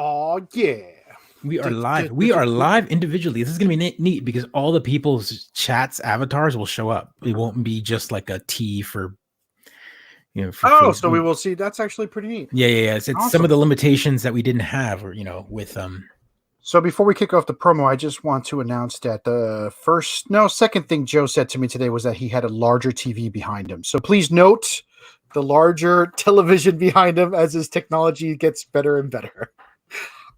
Oh yeah. We are live. We are live individually. This is going to be neat because all the people's chats avatars will show up. It won't be just like a T for, So we will see. That's actually pretty neat. Yeah. It's awesome. Some of the limitations that we didn't have, or with So before we kick off the promo, I just want to announce that the second thing Joe said to me today was that he had a larger TV behind him. So please note the larger television behind him as his technology gets better and better.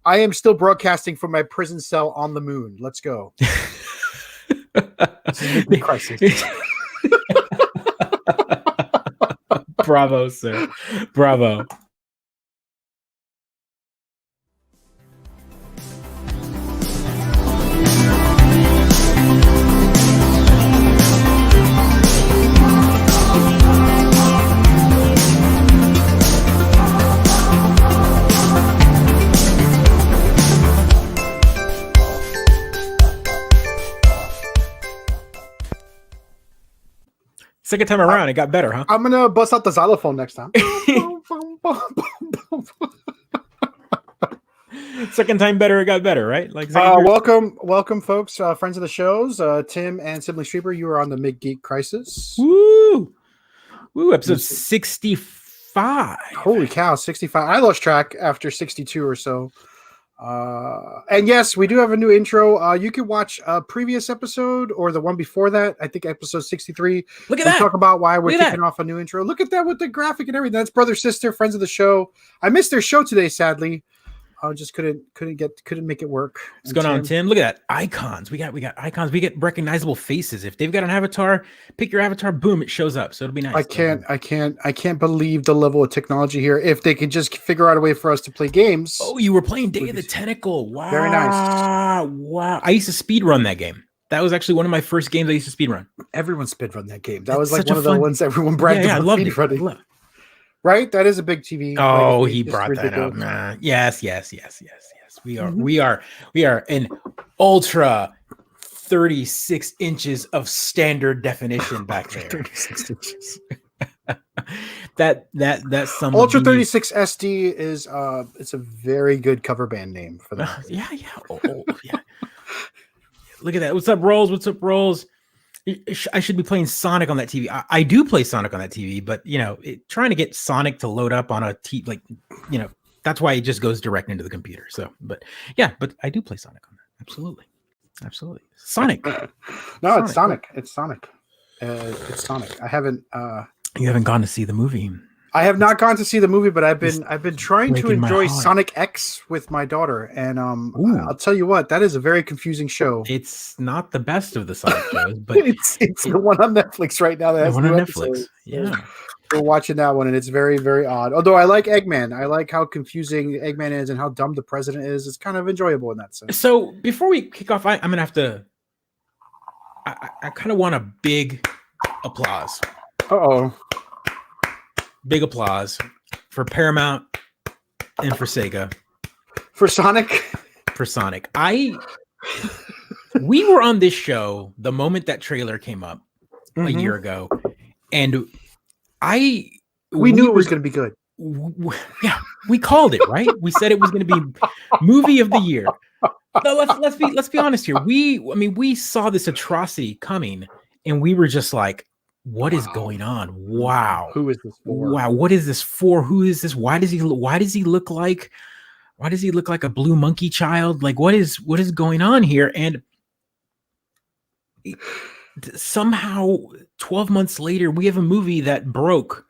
I am still broadcasting from my prison cell on the moon. Let's go. This is Mid-Geek Crisis. Bravo, sir. Bravo. Second time around, it got better, huh? I'm going to bust out the xylophone next time. Second time better, it got better, right? Welcome, folks, friends of the shows. Tim and Sibling Streeper, you are on the Mid-Geek Crisis. Woo! Episode 65. Holy cow, 65. I lost track after 62 or so. And yes, we do have a new intro. You can watch a previous episode or the one before that. I think episode 63. Look at that. Talk about why we're kicking off a new intro. Look at that with the graphic and everything. That's brother, sister, friends of the show. I missed their show today, sadly. I just couldn't make it work. What's going on, Tim? Look at that. Icons. We got icons. We get recognizable faces. If they've got an avatar, pick your avatar, boom, it shows up. So it'll be nice. I can't believe the level of technology here. If they could just figure out a way for us to play games. Oh, you were playing Day of the Tentacle. Wow. Very nice. Wow. I used to speed run that game. That was actually one of my first games I used to speed run. Everyone speed run that game. That was like one of the ones everyone bragged about. I loved it. Right? That is a big TV. Oh, he brought that up. Nah. Yes. We are an ultra 36 inches of standard definition back there. 36 inches. that's some Ultra 36 SD is it's a very good cover band name for that. Yeah. Yeah. Look at that. What's up, Rolls? I should be playing Sonic on that TV. I do play Sonic on that TV, but trying to get Sonic to load up on a TV, that's why it just goes direct into the computer. So, but I do play Sonic on that. Absolutely. Sonic. No, it's Sonic. It's Sonic. It's Sonic. I haven't. You haven't gone to see the movie. I have not gone to see the movie, but I've been trying to enjoy Sonic X with my daughter, and I'll tell you what, that is a very confusing show. It's not the best of the Sonic shows, but it's the one on Netflix right now. That has one on Netflix. Episodes. Yeah, we're watching that one, and it's very, very odd. Although I like Eggman, I like how confusing Eggman is and how dumb the president is. It's kind of enjoyable in that sense. So before we kick off, I'm gonna have to. I kind of want a big applause. Big applause for Paramount and for Sega. For Sonic? For Sonic. We were on this show the moment that trailer came up a year ago. And we knew it was going to be good. Yeah, we called it, right? We said it was going to be movie of the year. No, let's be honest here. We saw this atrocity coming and we were just like, what is going on? Wow. Who is this for? Wow. What is this for? Who is this? Why does he look like a blue monkey child? Like, what is going on here? And somehow 12 months later, we have a movie that broke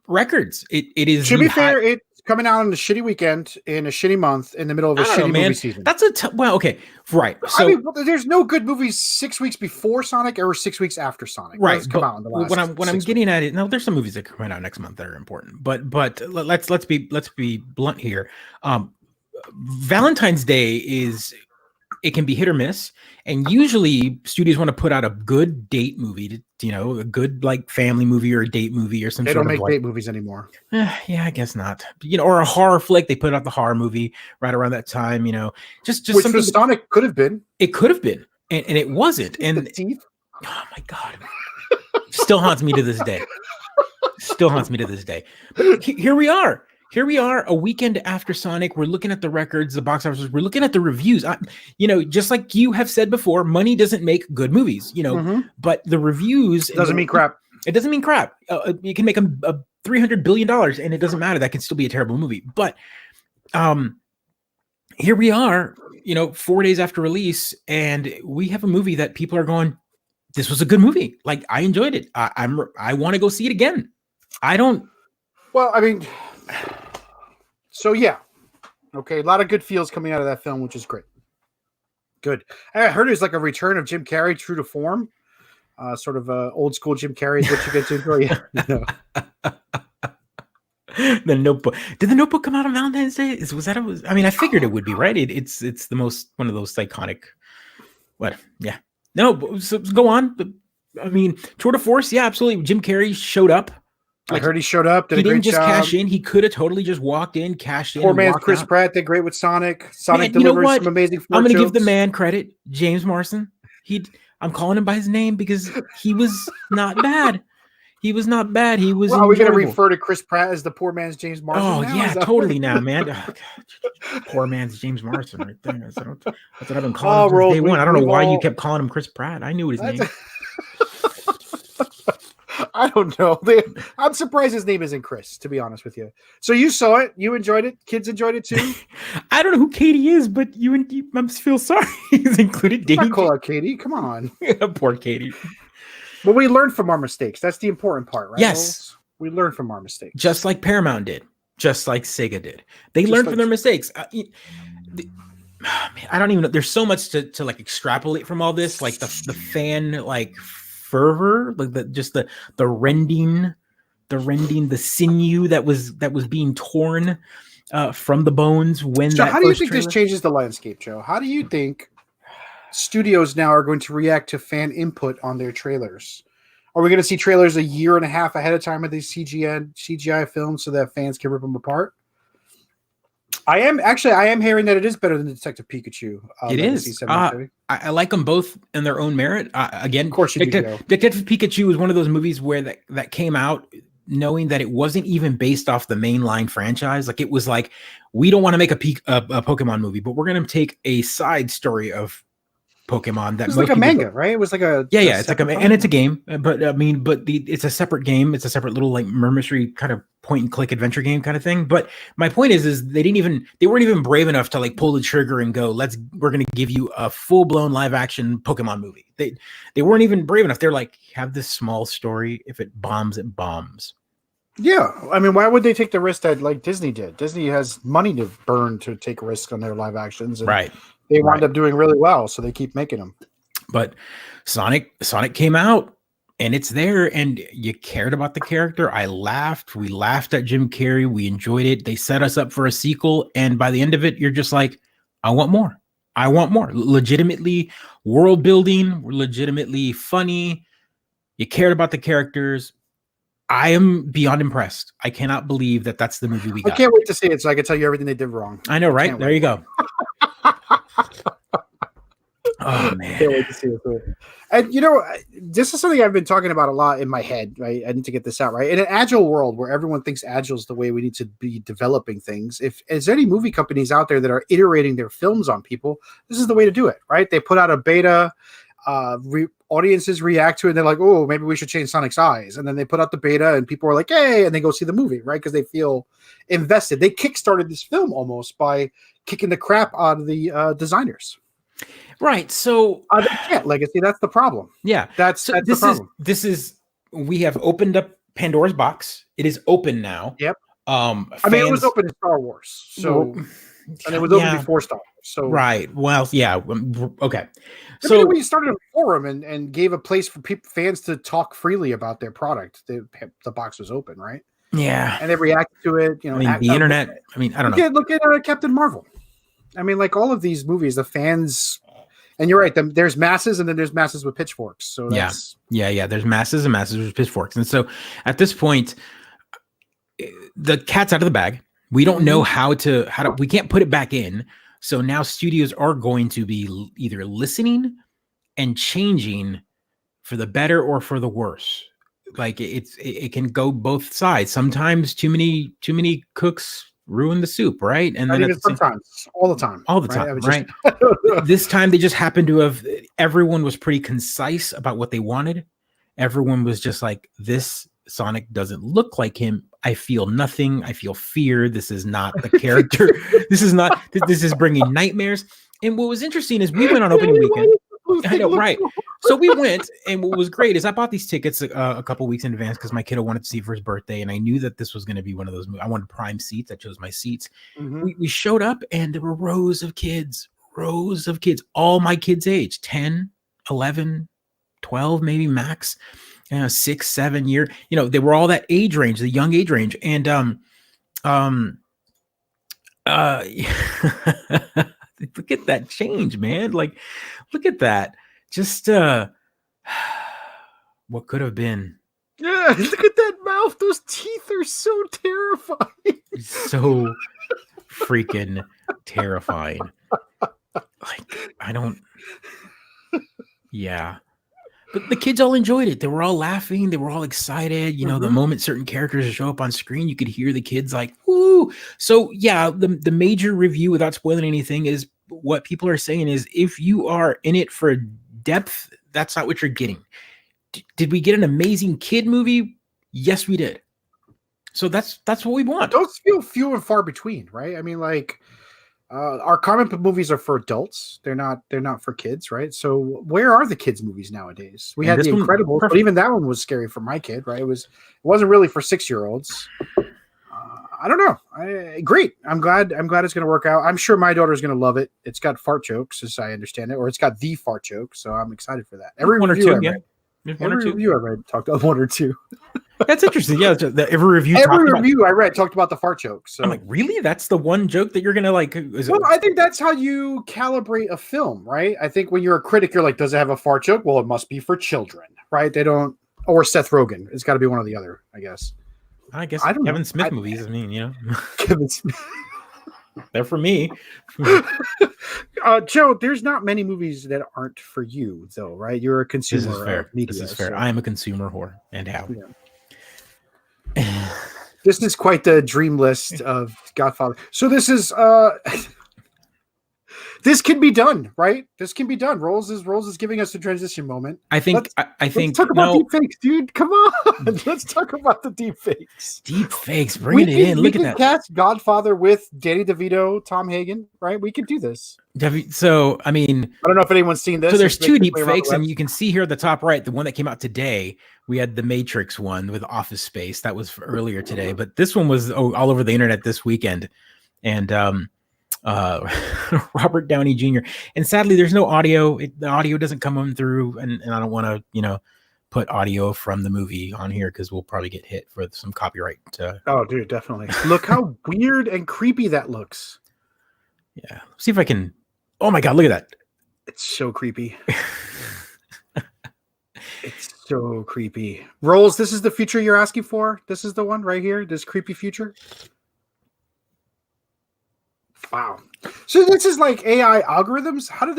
records. It is, to be fair, it's coming out on a shitty weekend in a shitty month in the middle of a shitty movie season. That's okay, right. So there's no good movies 6 weeks before Sonic or 6 weeks after Sonic. Right. Come out in the last when I'm getting at it, now there's some movies that come out next month that are important, but let's be blunt here. Valentine's Day it can be hit or miss, and usually studios want to put out a good date movie, a good like family movie or a date movie or something. They don't make date movies anymore. Yeah, I guess not. Or a horror flick. They put out the horror movie right around that time. Just which something. Sonic could have been. It could have been, and it wasn't. And the teeth. Oh my god, still haunts me to this day. But here we are. here we are a weekend after Sonic. We're looking at the records, the box office. We're looking at the reviews. Just like you have said before, money doesn't make good movies, but the reviews Doesn't mean crap. It doesn't mean crap. You can make a $300 billion and it doesn't matter. That can still be a terrible movie. But here we are, 4 days after release, and we have a movie that people are going, this was a good movie. Like, I enjoyed it. I want to go see it again. I don't. Well, I mean, so yeah. Okay, a lot of good feels coming out of that film, which is great. Good. I heard it was like a return of Jim Carrey, true to form. Sort of old school Jim Carrey is what you get to enjoy. The Notebook. Did the Notebook come out on Valentine's Day? I mean, I figured it would be, right? It's the most one of those iconic. What? Yeah. No. So go on. But, I mean, tour de force. Yeah, absolutely. Jim Carrey showed up. I heard he showed up. He didn't just cash in. He could have totally just walked in, cashed in. Poor man's Chris Pratt did great with Sonic. Sonic delivers some amazing. I'm going to give the man credit. James Marsden. I'm calling him by his name because he was not bad. He was not bad. He was. Well, are we going to refer to Chris Pratt as the poor man's James Marsden? Oh yeah, totally now, man. Poor man's James Marsden, right there. That's what I've been calling him since day one. I don't know why you kept calling him Chris Pratt. I knew his name. I don't know. I'm surprised his name isn't Chris, to be honest with you. So you saw it. You enjoyed it. Kids enjoyed it too. I don't know who Katie is, but you must feel sorry. He's included. Not call her Katie. Come on. Poor Katie. But we learned from our mistakes. That's the important part, right? Yes. We learned from our mistakes. Just like Paramount did. Just like Sega did. They learned from their mistakes. Man, I don't even know. There's so much to like extrapolate from all this. Like the fan like fervor, like the rending, the sinew that was being torn from the bones when. So how do you think this changes the landscape, Joe? How do you think studios now are going to react to fan input on their trailers? Are we going to see trailers a year and a half ahead of time of these CGI films so that fans can rip them apart? I am hearing that it is better than Detective Pikachu. It is. I like them both in their own merit. Again, of course, Detective Pikachu was one of those movies where that came out knowing that it wasn't even based off the mainline franchise. Like, it was like, we don't want to make a Pokemon movie, but we're going to take a side story of Pokemon that was like a manga, right? It was like a it's like and it's a game, but I mean, it's a separate game. It's a separate little like murder mystery kind of point and click adventure game kind of thing. But my point is they weren't even brave enough to like pull the trigger and go, we're going to give you a full blown live action Pokemon movie. They weren't even brave enough. They're like, have this small story. If it bombs, it bombs. Yeah, I mean, why would they take the risk that like Disney did? Disney has money to burn to take risks on their live actions, and right? They wound up doing really well, so they keep making them. But Sonic came out, and it's there, and you cared about the character. I laughed. We laughed at Jim Carrey. We enjoyed it. They set us up for a sequel, and by the end of it, you're just like, I want more. I want more. Legitimately world building, legitimately funny. You cared about the characters. I am beyond impressed. I cannot believe that that's the movie we got. I can't wait to see it so I can tell you everything they did wrong. I know, right? There you go. Oh man! Can't wait to see it. And this is something I've been talking about a lot in my head. Right, I need to get this out right. In an agile world where everyone thinks agile is the way we need to be developing things, if there's any movie companies out there that are iterating their films on people, this is the way to do it. Right? They put out a beta. Audiences react to it. And they're like, "Oh, maybe we should change Sonic's eyes." And then they put out the beta, and people are like, "Hey!" And they go see the movie, right? Because they feel invested. They kickstarted this film almost by kicking the crap out of the designers. Right. So they can't legacy. That's the problem. Yeah. That's the problem. We have opened up Pandora's box. It is open now. Yep. I mean, it was open in Star Wars. So, and it was open before Star Wars. So, right. Well, yeah. Okay. So when you started a forum and gave a place for fans to talk freely about their product, the box was open, right? Yeah. And they reacted to it. I mean, the internet. I mean, I don't know. Look at Captain Marvel. I mean, like all of these movies, the fans. And you're right. There's masses, and then there's masses with pitchforks. So that's yeah. There's masses and masses with pitchforks, and so at this point, the cat's out of the bag. We don't know how to. We can't put it back in. So now studios are going to be either listening and changing for the better or for the worse. Like it can go both sides. Sometimes too many cooks ruin the soup, right? And Not then even sometimes, all the time. all the right? I time, was right? This time they just happened to have, everyone was pretty concise about what they wanted. Everyone was just like, this Sonic doesn't look like him. I feel nothing. I feel fear. This is not the character. This is bringing nightmares. And what was interesting is we went on opening weekend. I know, right? So we went, and what was great is I bought these tickets a couple weeks in advance because my kiddo wanted to see for his birthday, and I knew that this was going to be one of those. I wanted prime seats. I chose my seats. Mm-hmm. We showed up, and there were rows of kids, all my kids' age, 10, 11, 12, maybe max, 6, 7 year. They were all that age range, the young age range, and look at that change, man. Like, look at that. Just what could have been. Yeah, look at that mouth. Those teeth are so terrifying. So freaking terrifying. Like, I don't. Yeah. But the kids all enjoyed it. They were all laughing. They were all excited. The moment certain characters show up on screen, you could hear the kids like, woo. So yeah, the major review, without spoiling anything, is what people are saying is, if you are in it for depth, that's not what you're getting. Did we get an amazing kid movie? Yes, we did. So that's what we want. Those feel few and far between, right? I mean, like, our comic book movies are for adults. They're not for kids, right? So where are the kids movies nowadays? We had The Incredibles, but even that one was scary for my kid, right? It wasn't really for 6-year-olds. I don't know. Great. I'm glad it's going to work out. I'm sure my daughter's going to love it. It's got fart jokes, as I understand it, or it's got the fart joke. So I'm excited for that. Every review I read talked about one or two. That's interesting. Yeah, every review I read talked about the fart joke. So I'm like, really? That's the one joke that you're gonna like? I think that's how you calibrate a film, right? I think when you're a critic, you're like, does it have a fart joke? Well, it must be for children, right? They don't, or Seth Rogen. It's got to be one or the other, I guess. I don't Kevin know. Smith movies. I mean, Kevin Smith. They're for me. Joe, there's not many movies that aren't for you, though, right? You're a consumer. This is fair. Media, this is fair. I am a consumer whore, and how. Yeah. This is quite the dream list of Godfather. So this is this can be done, right? This can be done. Rolls is giving us a transition moment. I think let's talk about deep fakes, dude. Come on. Let's talk about the deep fakes. Deep fakes, bring it in. Look at that. Cast Godfather with Danny DeVito, Tom Hagen, right? We could do this. So, I mean, I don't know if anyone's seen this. So there's two deep fakes, and you can see here at the top right, the one that came out today. We had the Matrix one with Office Space. That was earlier today, but this one was all over the internet this weekend. And Robert Downey Jr. And sadly, there's no audio. The audio doesn't come on through, and I don't want to, put audio from the movie on here because we'll probably get hit for some copyright. Oh, dude, definitely. Look how weird and creepy that looks. Yeah. See if I can. Oh my God, look at that. It's so creepy. It's so creepy. Rolls, this is the future you're asking for? This is the one right here? This creepy future? Wow. So this is like AI algorithms? How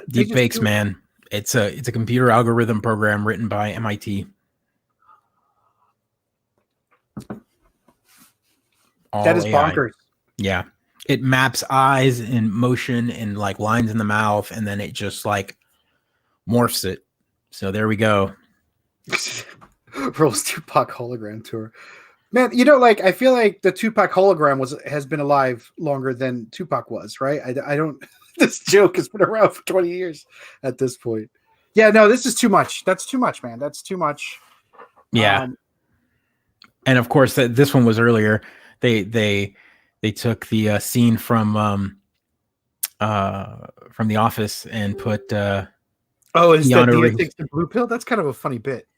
deep fakes, man. It's a computer algorithm program written by MIT. That is AI. Bonkers. Yeah. It maps eyes and motion and like lines in the mouth, and then it just like morphs it. So there we go. Rolls Tupac hologram tour. Man, I feel like the Tupac hologram has been alive longer than Tupac was, right? I don't. This joke has been around for 20 years at this point. Yeah, no, this is too much. That's too much, man. That's too much. Yeah. And of course, this one was earlier. They took the scene from The Office and put. Is that Dia takes the blue pill? That's kind of a funny bit.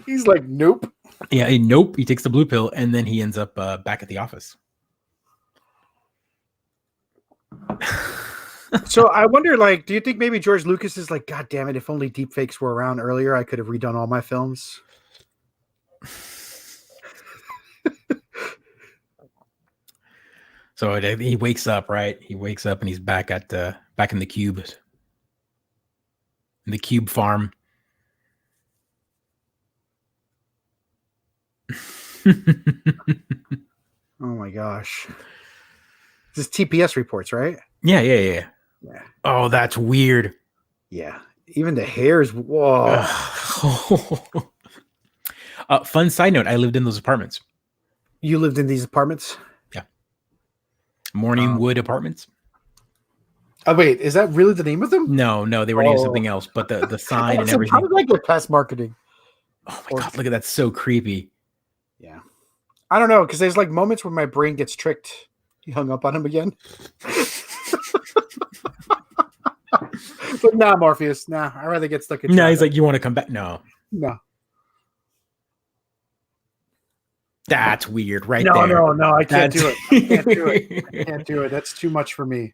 He's like, nope. Yeah, nope. He takes the blue pill, and then he ends up back at the office. So I wonder, do you think maybe George Lucas is like, God damn it, if only deepfakes were around earlier, I could have redone all my films? So he wakes up, right? He wakes up and he's back in the cube. the Cube Farm. Oh my gosh. This is TPS reports, right? Yeah. Yeah. Oh, that's weird. Yeah. Even the hairs. Whoa. Fun side note, I lived in those apartments. You lived in these apartments? Yeah. Morningwood Apartments. Oh, wait. Is that really the name of them? No, they were named something else, but the sign and everything. How did I get past marketing? Oh my God, look at that. So creepy. Yeah. I don't know, because there's like moments where my brain gets tricked. He hung up on him again. But nah, Morpheus. Nah, I'd rather get stuck in. No, he's like, you want to come back? No. That's weird, right there. No, I can't do it. I can't do it. That's too much for me.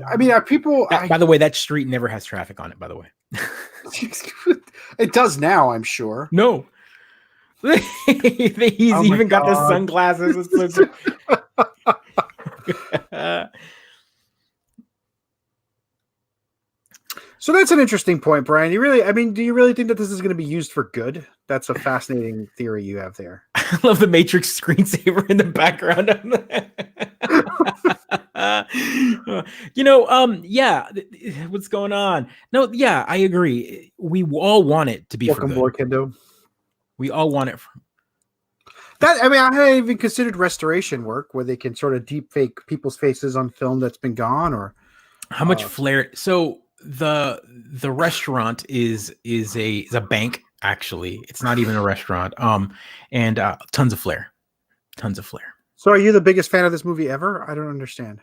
I mean, people. By the way, that street never has traffic on it, by the way. It does now, I'm sure. No. He's even got the sunglasses. It's so So that's an interesting point, Brian. Do you really think that this is going to be used for good? That's a fascinating theory you have there. I love the Matrix screensaver in the background. Yeah. What's going on? No, yeah, I agree. We all want it to be Welcome for good. Kendo. We all want it. I hadn't even considered restoration work where they can sort of deep fake people's faces on film that's been gone, or how much flair. So the restaurant is a bank. Actually, it's not even a restaurant. And tons of flair. So are you the biggest fan of this movie ever? I don't understand.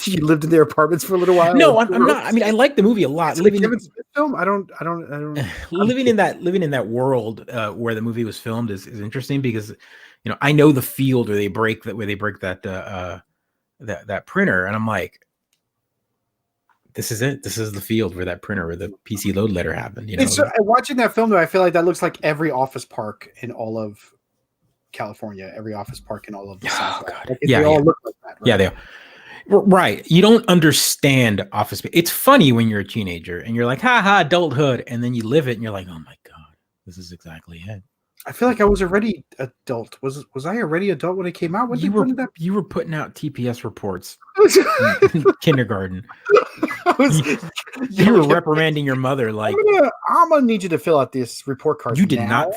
You lived in their apartments for a little while? No, I'm not. I mean, I like the movie a lot. Living in film? I don't. living in that world where the movie was filmed is interesting because, I know the field where they break that printer, and I'm like, this is it. This is the field where that printer, where the PC load letter happened. Watching that film, though, I feel like that looks like every office park in all of California, every office park in all of the South. God. They all look like that. Right? Yeah, they are. Right. You don't understand office space. It's funny when you're a teenager and you're like, ha, adulthood. And then you live it and you're like, oh my God, this is exactly it. I feel like I was already adult. Was I already adult when it came out? You were putting out TPS reports in kindergarten. You were reprimanding your mother. Like, I'm gonna need you to fill out this report card. You did not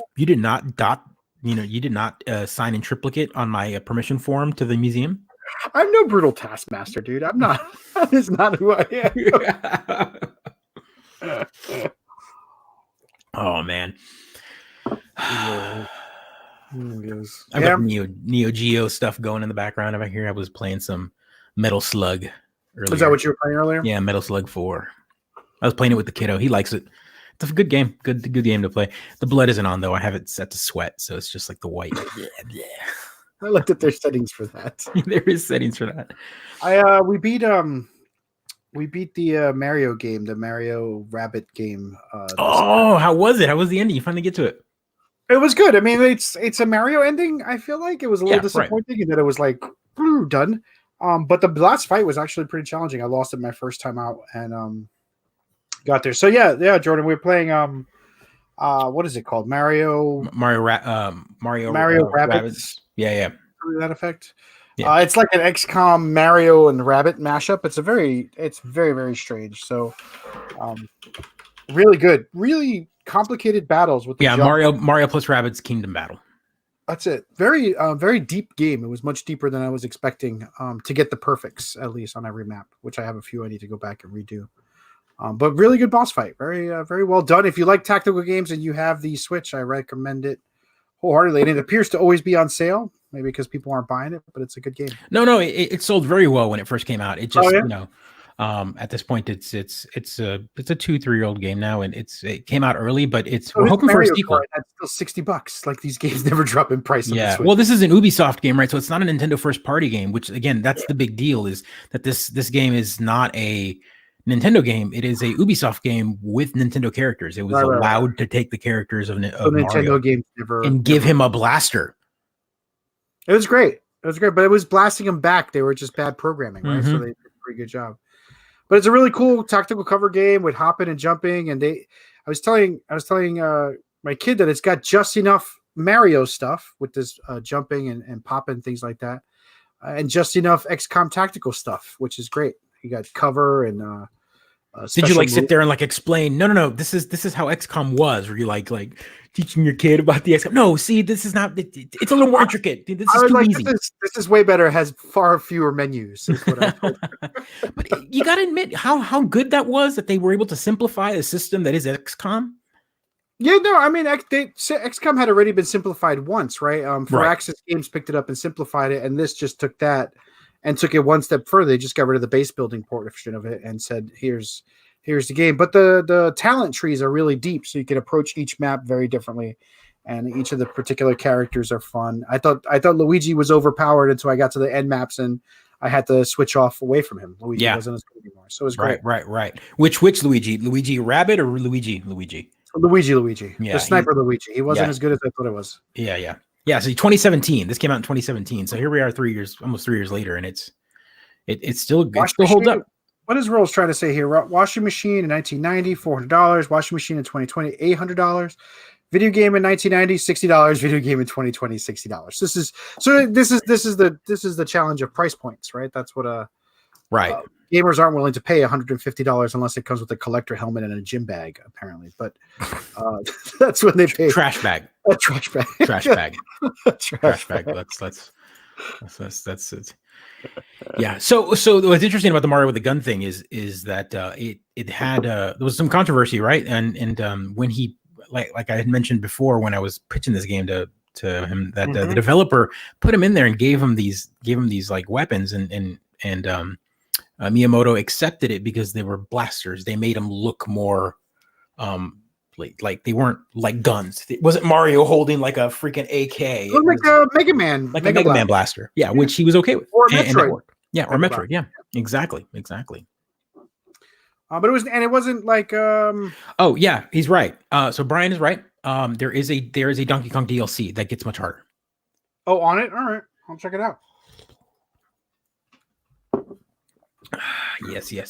sign in triplicate on my permission form to the museum. I'm no brutal taskmaster, dude. I'm not. That is not who I am. Oh man. I got Neo Geo stuff going in the background over here. I was playing some Metal Slug earlier. Is that what you were playing earlier? Yeah, Metal Slug 4. I was playing it with the kiddo. He likes it. It's a good game. Good game to play. The blood isn't on though. I have it set to sweat, so it's just like the white. I looked at their settings for that. There is settings for that. We beat the Mario game, the Mario Rabbit game. How was it? How was the ending? You finally get to it. It was good. I mean, it's a Mario ending. I feel like it was a little disappointing in that it was like done. But the last fight was actually pretty challenging. I lost it my first time out and got there. So yeah, Jordan, we were playing what is it called? Mario Rabbids. Yeah. That effect. Yeah. It's like an XCOM Mario and Rabbit mashup. It's very, very strange. So, really good, really complicated battles with the jump. Mario plus Rabbids Kingdom Battle. That's it. Very, very deep game. It was much deeper than I was expecting. To get the perfects at least on every map, which I have a few I need to go back and redo. But really good boss fight. Very, very well done. If you like tactical games and you have the Switch, I recommend it wholeheartedly. And it appears to always be on sale. Maybe because people aren't buying it, but it's a good game. No, it sold very well when it first came out. It just, at this point, it's a 2-3-year-old game now, and it came out early, but we're hoping for a sequel. That's still $60. Like these games never drop in price. Yeah, well, this is an Ubisoft game, right? So it's not a Nintendo first-party game. Which again, that's the big deal is that this game is not a Nintendo game. It is a Ubisoft game with Nintendo characters. It was allowed to take the characters of Mario Nintendo games and give him a blaster. It was great. But it was blasting them back. They were just bad programming, right? So they did a pretty good job. But it's a really cool tactical cover game with hopping and jumping. And I was telling my kid that it's got just enough Mario stuff with this jumping and popping, things like that, and just enough XCOM tactical stuff, which is great. You got cover and did you like sit there and like explain? No. This is how XCOM was. Were you like teaching your kid about the XCOM? No, see, this is not. It's a little more intricate. This is too easy. This is way better. It has far fewer menus. Is what But you got to admit how good that was that they were able to simplify a system that is XCOM. Yeah, no, I mean, XCOM had already been simplified once, right? Firaxis Games picked it up and simplified it, and this just took that and took it one step further. They just got rid of the base building portion of it and said, "Here's the game." But the talent trees are really deep, so you can approach each map very differently, and each of the particular characters are fun. I thought Luigi was overpowered until I got to the end maps and I had to switch off away from him. Luigi wasn't as good anymore, so it was great. Right. Which Luigi? Luigi Rabbit or Luigi? Luigi. Yeah, the sniper Luigi. He wasn't as good as I thought it was. Yeah. So 2017. This came out in 2017. So here we are, almost 3 years later, and it's still good. It still holds up. What is Rolls trying to say here? Washing machine in 1990, $400. Washing machine in 2020, $800. Video game in 1990, $60. Video game in 2020, $60. This is the challenge of price points, right? That's what right. Gamers aren't willing to pay $150 unless it comes with a collector helmet and a gym bag, apparently. But that's when they pay. Trash bag. A trash bag. Trash bag. Trash bag. That's it. Yeah. So what's interesting about the Mario with the gun thing is that it had there was some controversy, right? And when he like I had mentioned before when I was pitching this game to him that the developer put him in there and gave him these like weapons and Miyamoto accepted it because they were blasters. They made them look more like they weren't like guns. It wasn't Mario holding like a freaking AK. It was like a Mega Man, like a Mega Man blaster. Yeah, which he was okay with. Or Metroid. Or Metroid. Yeah, exactly. But it wasn't like. Oh yeah, he's right. So Brian is right. There is a Donkey Kong DLC that gets much harder. Oh, on it. All right, I'll check it out. Yes. There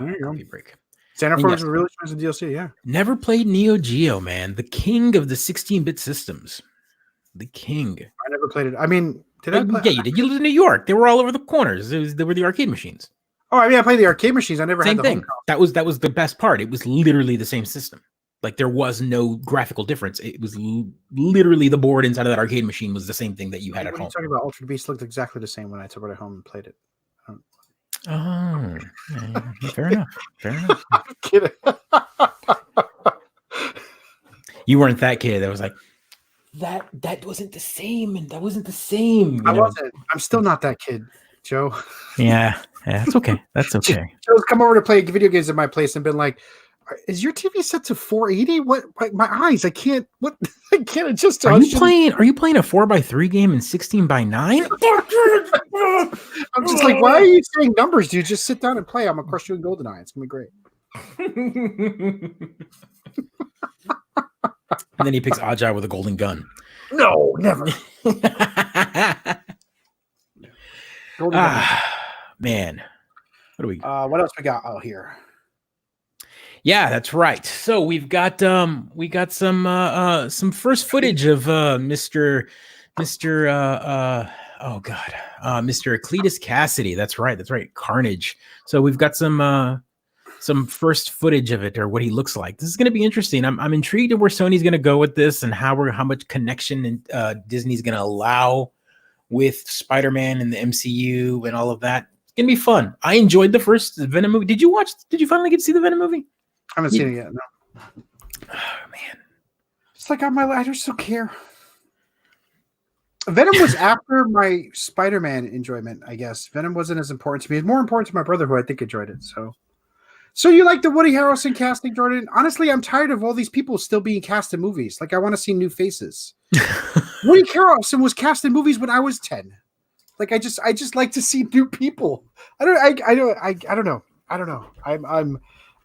you go. Break. Santa Cruz was really expensive DLC, yeah. Never played Neo Geo, man. The king of the 16-bit systems. The king. I never played it. I mean, did I play? Yeah, you did. You lived in New York. They were all over the corners. They were the arcade machines. Oh, I mean, I played the arcade machines. I never had the thing. That was the best part. It was literally the same system. Like there was no graphical difference. It was literally the board inside of that arcade machine was the same thing that you had at home. Talking about Ultra Beast looked exactly the same when I took it home and played it. Oh, yeah. Fair enough. I'm kidding. You weren't that kid that was like, that wasn't the same, and that wasn't the same. I wasn't. I'm still not that kid, Joe. Yeah, that's okay. That's okay. Joe's come over to play video games at my place and been like, "Is your TV set to 480? What? My eyes, I can't. What? I can't adjust to." Are you playing a 4x3 game in 16:9? I'm just like, why are you saying numbers, dude? Just sit down and play. I'm gonna crush you in GoldenEye. It's gonna be great. And then he picks Ajay with a golden gun. No, never. Man. What do we what else we got out here? Yeah, that's right. So we've got some first footage of Mr. Cletus Cassidy. That's right. Carnage. So we've got some first footage of it or what he looks like. This is going to be interesting. I'm intrigued at where Sony's going to go with this and how much connection Disney's going to allow with Spider-Man and the MCU and all of that. It's going to be fun. I enjoyed the first Venom movie. Did you finally get to see the Venom movie? I haven't seen it yet. No. Oh, man. It's like on my I just don't care. Venom was after my Spider-Man enjoyment, I guess. Venom wasn't as important to me. It's more important to my brother, who I think enjoyed it. So you like the Woody Harrelson casting, Jordan? Honestly, I'm tired of all these people still being cast in movies. Like, I want to see new faces. Woody Harrelson was cast in movies when I was 10. Like, I just like to see new people. I don't know.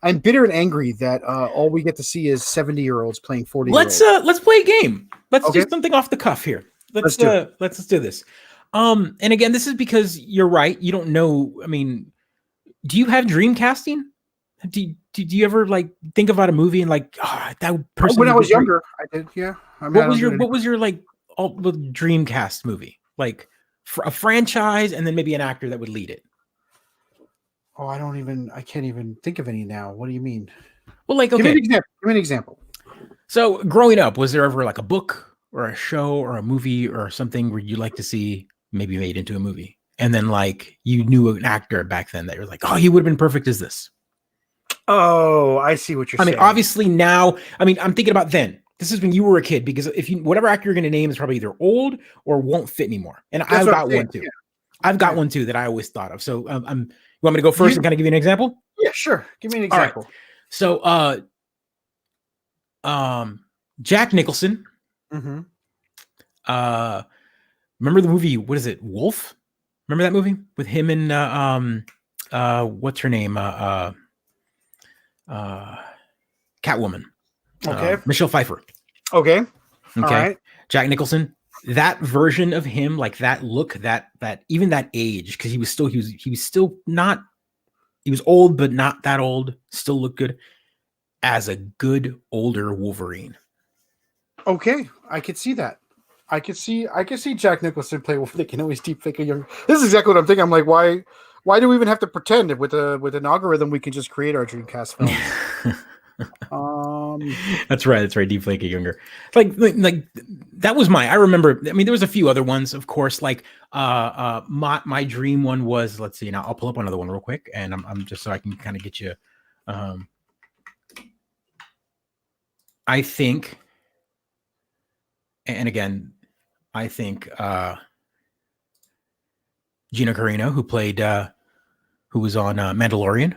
I'm bitter and angry that all we get to see is 70-year-olds playing 40-year-olds. Let's play a game. Let's do something off the cuff here. Let's do this. And again, this is because you're right. You don't know. I mean, Do you have dream casting? Do you ever like think about a movie and like that person? When I was younger, I did. Yeah. I mean, What was your like dream cast movie? Like for a franchise, and then maybe an actor that would lead it. Oh, I can't even think of any now. What do you mean? Well, like, okay. Give me an example. So growing up, was there ever like a book or a show or a movie or something where you like to see maybe made into a movie? And then like you knew an actor back then that you're like, oh, he would have been perfect as this. Oh, I see what you're saying. I mean, obviously now, I'm thinking about then. This is when you were a kid, because if you, whatever actor you're going to name is probably either old or won't fit anymore. And I've got one too. Yeah. I've got one too that I always thought of. So you want me to go first and kind of give you an examember? Yeah, sure. Give me an example. Right. So Jack Nicholson. Mm-hmm. Remember the movie? What is it? Wolf? Remember that movie with him and what's her name? Catwoman. Okay. Michelle Pfeiffer. Okay. Okay. Right. Jack Nicholson. That version of him, like that look, that even that age, because he was still not, he was old but not that old, still looked good as a good older Wolverine. Okay, I could see that. I could see Jack Nicholson play Wolverine. They can always deep fake a young. This is exactly what I'm thinking. I'm like, why do we even have to pretend? With an algorithm, we can just create our Dreamcast films. That's right. Deep fake a younger. Like that was I remember. I mean, there was a few other ones, of course. Like my dream one was. Let's see. Now I'll pull up another one real quick, and I'm just so I can kind of get you. I think. And again, I think Gina Carano, who played, who was on Mandalorian,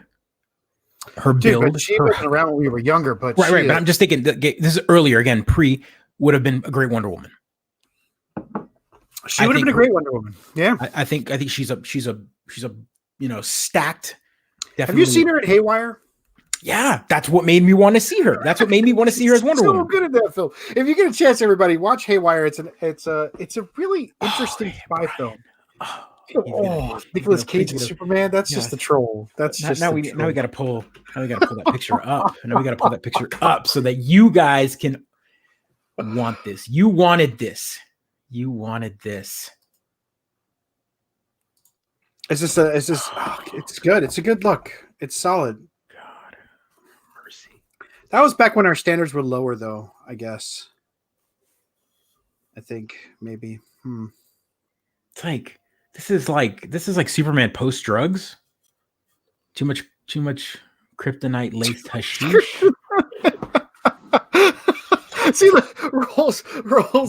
her build. But she wasn't around when we were younger, but right. But I'm just thinking that this is earlier. Again, would have been a great Wonder Woman. She would have been a great Wonder Woman. Yeah, I think she's a stacked. Definitely. Have you seen her in Haywire? Yeah, that's what made me want to see her. That's what made me want to see her as Wonder Woman. So good at that film. If you get a chance, everybody, watch Haywire. It's a really interesting spy film. Nicolas Cage and Superman. That's just a troll. That's now we got to pull that picture up. And now we got to pull that picture up so that you guys can want this. You wanted this. It's good. It's a good look. It's solid. God mercy. That was back when our standards were lower, though, I guess. I think maybe. It's like this is like Superman post drugs. Too much kryptonite laced hashish. See, Rolls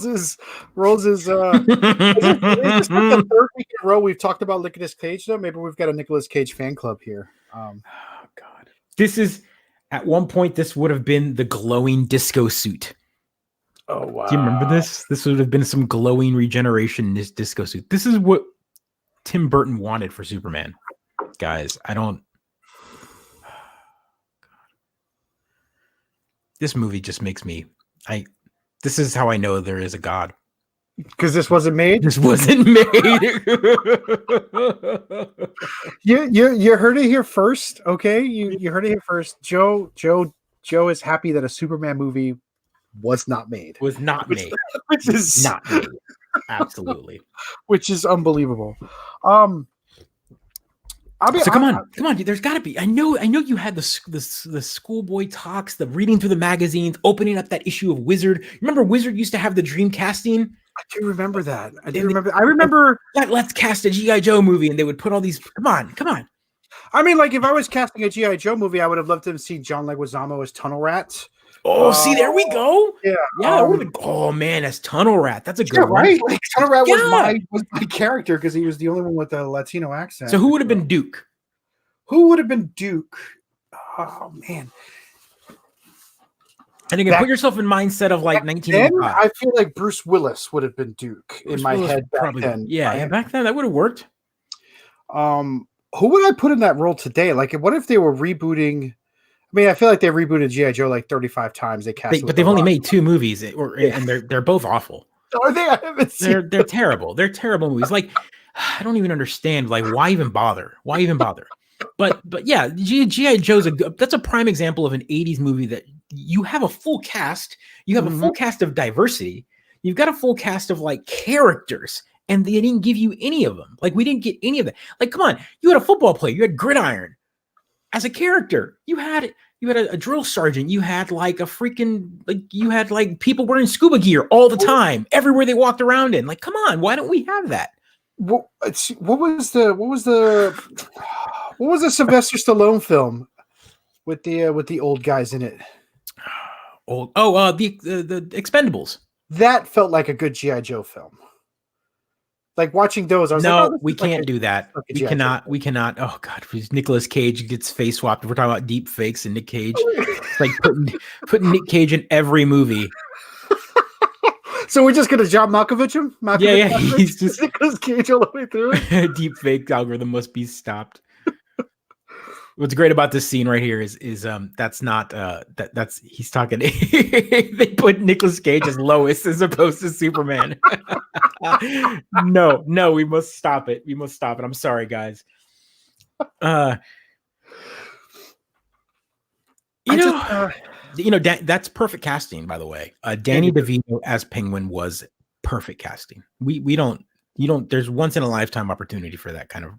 is this the third week in a row we've talked about Nicolas Cage, though? Maybe we've got a Nicolas Cage fan club here. Oh God. This is, at one point, this would have been the glowing disco suit. Oh, wow. Do you remember this? This would have been some glowing regeneration disco suit. This is what Tim Burton wanted for Superman. Guys, this movie just makes me, this is how I know there is a God. Because this wasn't made? This wasn't made. You heard it here first, okay? You heard it here first. Joe is happy that a Superman movie was not made. Which is not made. Absolutely. Which is unbelievable. Come on, there's got to be. I know you had the schoolboy talks, the reading through the magazines, opening up that issue of Wizard. Remember Wizard used to have the dream casting? I do remember that. I remember let's cast a G.I. Joe movie, and they would put all these. Come on. I mean, like, if I was casting a G.I. Joe movie, I would have loved to have seen John Leguizamo as Tunnel Rat. Oh, see, there we go. Yeah. Oh man, as Tunnel Rat. That's a good one. Right? Like, Tunnel Rat was my character because he was the only one with a Latino accent. So who would have been Duke? Oh man. And again, put yourself in mindset of like 1985. I feel like Bruce Willis would have been Duke in my head back then. Yeah, back then that would have worked. Who would I put in that role today? Like, what if they were rebooting? I mean, I feel like they rebooted G.I. Joe like 35 times. But they've only made 2 movies, and they're both awful. Are they? I haven't seen. They're terrible. They're terrible movies. Like, I don't even understand. Like, why even bother? But yeah, G.I. Joe's that's a prime example of an 80s movie that you have a full cast, you have a full cast of diversity, you've got a full cast of like characters, and they didn't give you any of them. Like we didn't get any of that. Like, come on, you had a football player, you had Gridiron as a character, you had a drill sergeant, you had like a freaking you had like people wearing scuba gear all the time, everywhere they walked around in. Like, come on, why don't we have that? What was the Sylvester Stallone film with the old guys in it? The Expendables. That felt like a good G.I. Joe film. Like watching those, I was no, like, oh, we can't do that. We cannot. Oh God, Nicolas Cage gets face swapped. We're talking about deep fakes and Nick Cage. It's like putting Nick Cage in every movie. So we're just gonna John Malkovich him? Yeah, he's just Nicolas Cage all the way through it. Deep fake algorithm must be stopped. What's great about this scene right here is that's not that's he's talking. They put Nicolas Cage as Lois as opposed to Superman. No, we must stop it. I'm sorry, guys. That's perfect casting, by the way. Danny DeVito as Penguin was perfect casting. We don't. There's once in a lifetime opportunity for that kind of.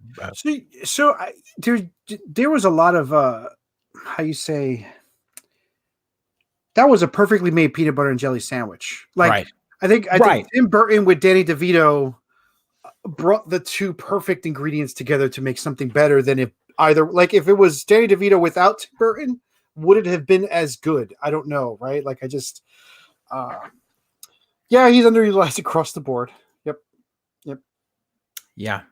There was a lot of how you say. That was a perfectly made peanut butter and jelly sandwich. Like right. I think Tim Burton with Danny DeVito brought the two perfect ingredients together to make something better than if it was Danny DeVito without Tim Burton, would it have been as good? I don't know, right? Like I just, he's underutilized across the board. Yep. Yeah.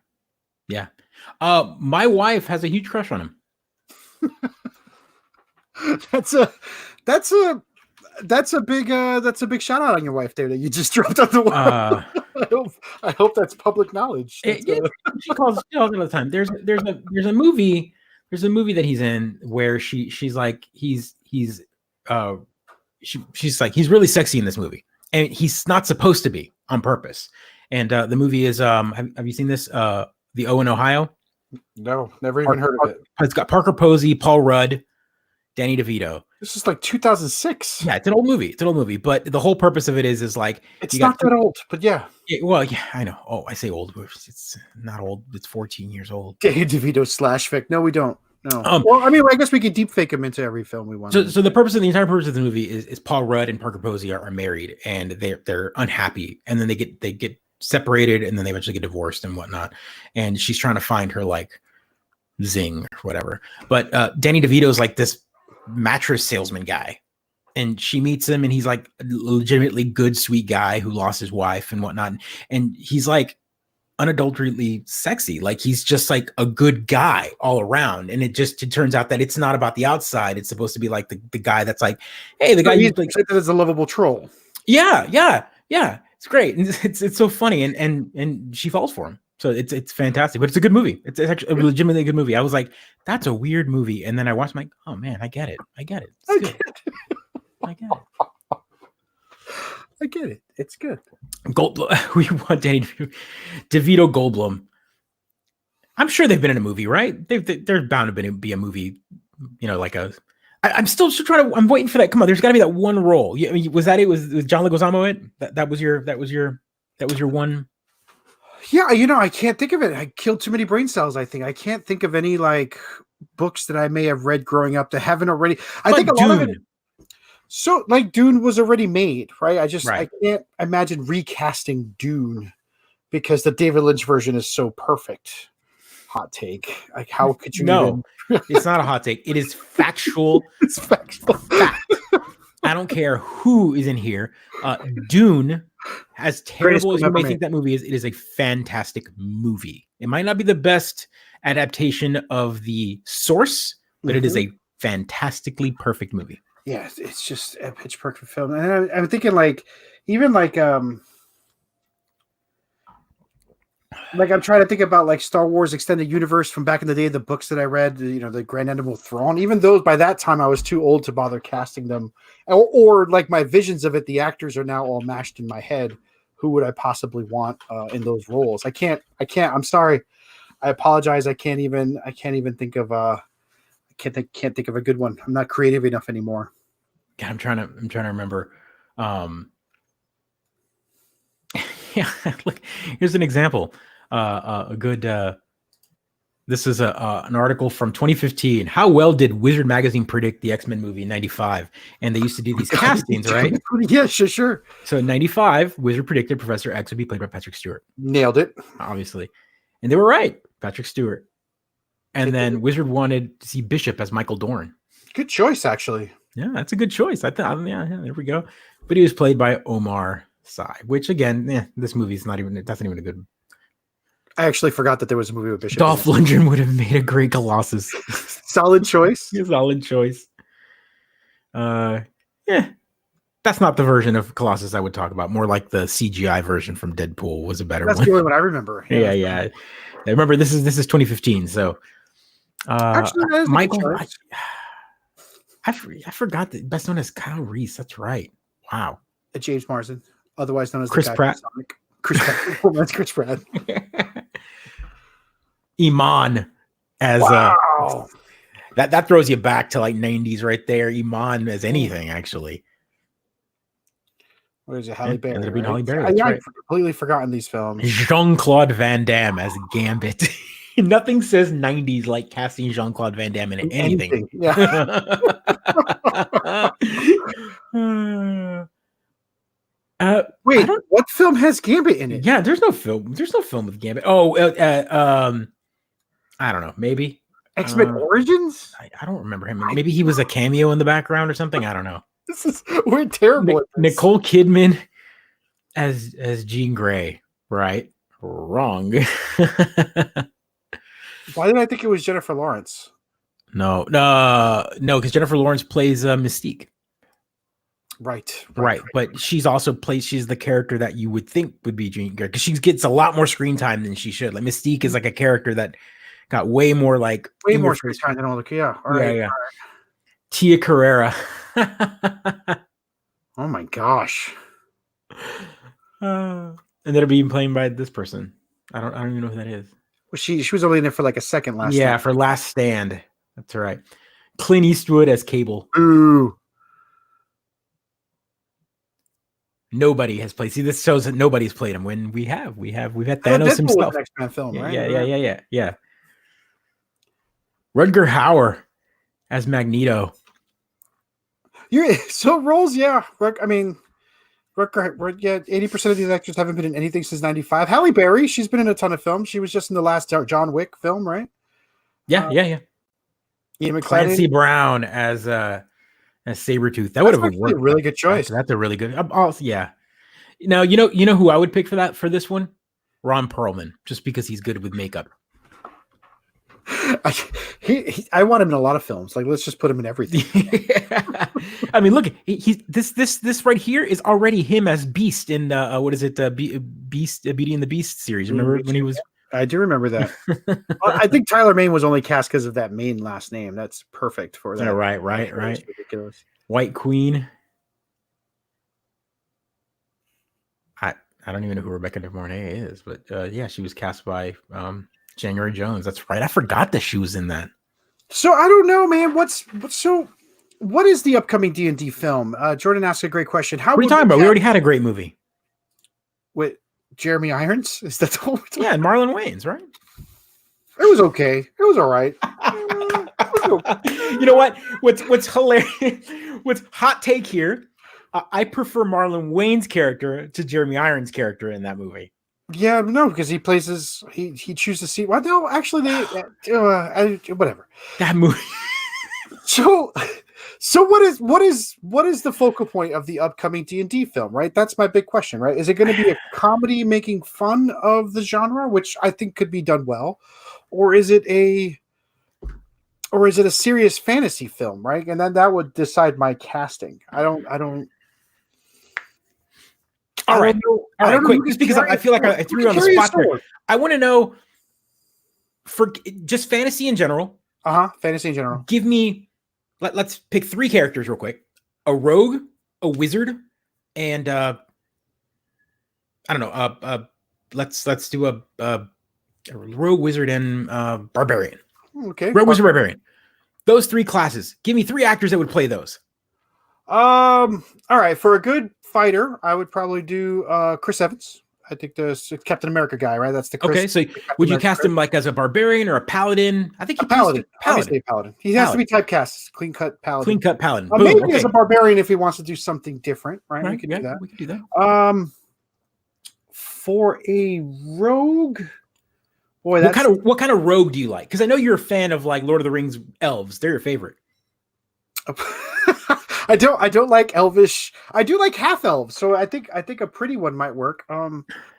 My wife has a huge crush on him. That's a big shout out on your wife there that you just dropped on the wall. I hope that's public knowledge. She calls it all the time. There's a movie that he's in where she's like he's really sexy in this movie, and he's not supposed to be on purpose. And the movie is have you seen this? The O in Ohio? No, never even heard of it. It's got Parker Posey, Paul Rudd, Danny DeVito. This is like 2006. Yeah, it's an old movie, but the whole purpose of it is like it's not that old, but yeah. Well, yeah, I know. Oh, I say old. It's not old. It's 14 years old. Danny DeVito / fic. No, we don't. No. Well, I mean, I guess we could deep fake him into every film we want. So the entire purpose of the movie is Paul Rudd and Parker Posey are married, and they're unhappy, and then they get separated, and then they eventually get divorced and whatnot. And she's trying to find her like zing or whatever. But Danny DeVito is like this mattress salesman guy, and she meets him, and he's like a legitimately good, sweet guy who lost his wife and whatnot. And he's like unadulteratedly sexy. Like he's just like a good guy all around. And it turns out that it's not about the outside. It's supposed to be like the guy that's like, hey, the guy you like that is a lovable troll. Yeah. It's great. And it's so funny. And she falls for him. So it's fantastic, but it's a good movie. It's actually a legitimately good movie. I was like, that's a weird movie. And then I watched, I'm like, oh man, I get it. I get it. It's good. We want Danny DeVito Goldblum. I'm sure they've been in a movie, right? There's bound to be a movie, like a. I'm still trying to. I'm waiting for that. Come on, there's got to be that one role. I mean, was that it? Was John Leguizamo it? That was your one. Yeah, I can't think of it. I killed too many brain cells. I think I can't think of any like books that I may have read growing up that haven't already. I think a lot of it. So, like Dune was already made, right? I can't imagine recasting Dune because the David Lynch version is so perfect. Hot take. Like, how could you? No, it's not a hot take. It is factual. It's factual fact. I don't care who is in here. Dune, as terrible as you may think that movie is, it is a fantastic movie. It might not be the best adaptation of the source, but it is a fantastically perfect movie. Yeah, it's just a pitch perfect film. And I'm thinking like, even like I'm trying to think about like Star Wars Extended Universe from back in the day, the books that I read, the Grand Admiral Thrawn, even those by that time I was too old to bother casting them, or like my visions of it, the actors are now all mashed in my head. Who would I possibly want in those roles? I can't, I'm sorry. I apologize. I can't even think of can't think of a good one. I'm not creative enough anymore. God, I'm trying to remember. Yeah, look, here's an example. A good. This is an article from 2015. How well did Wizard Magazine predict the X-Men movie in '95? And they used to do these castings, right? Yeah, sure. So in '95, Wizard predicted Professor X would be played by Patrick Stewart. Nailed it, obviously, and they were right. Patrick Stewart. And then Wizard wanted to see Bishop as Michael Dorn. Good choice, actually. Yeah, that's a good choice. I thought, yeah, there we go. But he was played by Omar Sy, which again, this movie's not even a good. I actually forgot that there was a movie with Bishop. Dolph Lundgren would have made a great Colossus. Solid choice. Solid choice. Yeah, that's not the version of Colossus I would talk about. More like the CGI version from Deadpool was a better one. That's the only one I remember. Yeah. I remember this is 2015. So, actually, Michael. I forgot that best known as Kyle Reese. That's right. Wow. James Marsden, otherwise known as Chris Pratt. Chris Pratt. That's Chris Pratt. Iman as wow. That throws you back to like 90s right there. Iman as anything, actually. What is it? Halle Berry. Ended up being Halle Berry. I've completely forgotten these films. Jean-Claude Van Damme as Gambit. Nothing says 90s like casting Jean-Claude Van Damme in anything. Yeah. Wait, what film has Gambit in it? Yeah, there's no film with Gambit. Oh, I don't know. Maybe X-Men Origins. I don't remember him. Maybe he was a cameo in the background or something. I don't know. We're terrible. Nicole Kidman as Jean Grey. Right? Wrong. Why did I think it was Jennifer Lawrence? No, because Jennifer Lawrence plays Mystique. Right. But she's the character that you would think would be Jean Grey because she gets a lot more screen time than she should. Like Mystique is like a character that got way more screen time than all the yeah. All right. Yeah. Tia Carrera. Oh my gosh. And that'll be played by this person. I don't even know who that is. Well, she was only in there for like a second last. Yeah, for Last Stand. That's right. Clint Eastwood as Cable. Ooh. Nobody has played. See, this shows that nobody's played him. When we've had Thanos himself. X-Men film, right? Yeah. Rutger Hauer as Magneto. So roles, yeah. I mean, Rutger, yeah. 80% of these actors haven't been in anything since '95. Halle Berry, she's been in a ton of films. She was just in the last John Wick film, right? Yeah. Ian McClellan. Clancy Brown as Sabretooth. That would have been a really good choice. That's a really good. Yeah. Now you know who I would pick for this one? Ron Perlman, just because he's good with makeup. I want him in a lot of films. Like, let's just put him in everything. I mean, look, this right here is already him as Beast in what is it? Beast, Beauty and the Beast series. Remember when he was? I do remember that. I think Tyler Mane was only cast because of that Mane last name. That's perfect for that. Yeah, right. Ridiculous. White Queen. I don't even know who Rebecca De Mornay is, but yeah, she was cast by January Jones. That's right. I forgot that she was in that. So I don't know, man. What is the upcoming D&D film? Jordan asked a great question. What are you talking about? We already had a great movie with Jeremy Irons. Is that the whole? Yeah, and Marlon Wayans, right? It was okay. It was all right. You know what? What's hilarious? What's hot take here? I prefer Marlon Wayans' character to Jeremy Irons' character in that movie. Yeah, no, because he plays he chooses see. Well, no, actually, whatever. That movie. So what is the focal point of the upcoming D&D film? Right, that's my big question. Right, is it going to be a comedy making fun of the genre, which I think could be done well, or is it a serious fantasy film? Right, and then that would decide my casting. I don't. All right, quick. Just because I feel like I threw you on the spot there. I want to know for just fantasy in general. Fantasy in general. Give me. Let's pick 3 characters real quick: a rogue, a wizard, and I don't know. Let's do a Rogue, Wizard, and Barbarian. Okay. Rogue, Wizard, Barbarian. Those 3 classes. Give me 3 actors that would play those. All right. For a good fighter, I would probably do Chris Evans. I think the Captain America guy, right? That's the Chris. Okay, so would you cast him like as a barbarian or a paladin? I think a paladin. Obviously a paladin. He has to be typecast. Clean cut paladin. Clean cut paladin. Maybe as a barbarian if he wants to do something different, right? We could do that. We could do that. For a rogue, boy, what kind of rogue do you like? Because I know you're a fan of like Lord of the Rings elves. They're your favorite. I don't like elvish. I do like half elves, so I think a pretty one might work.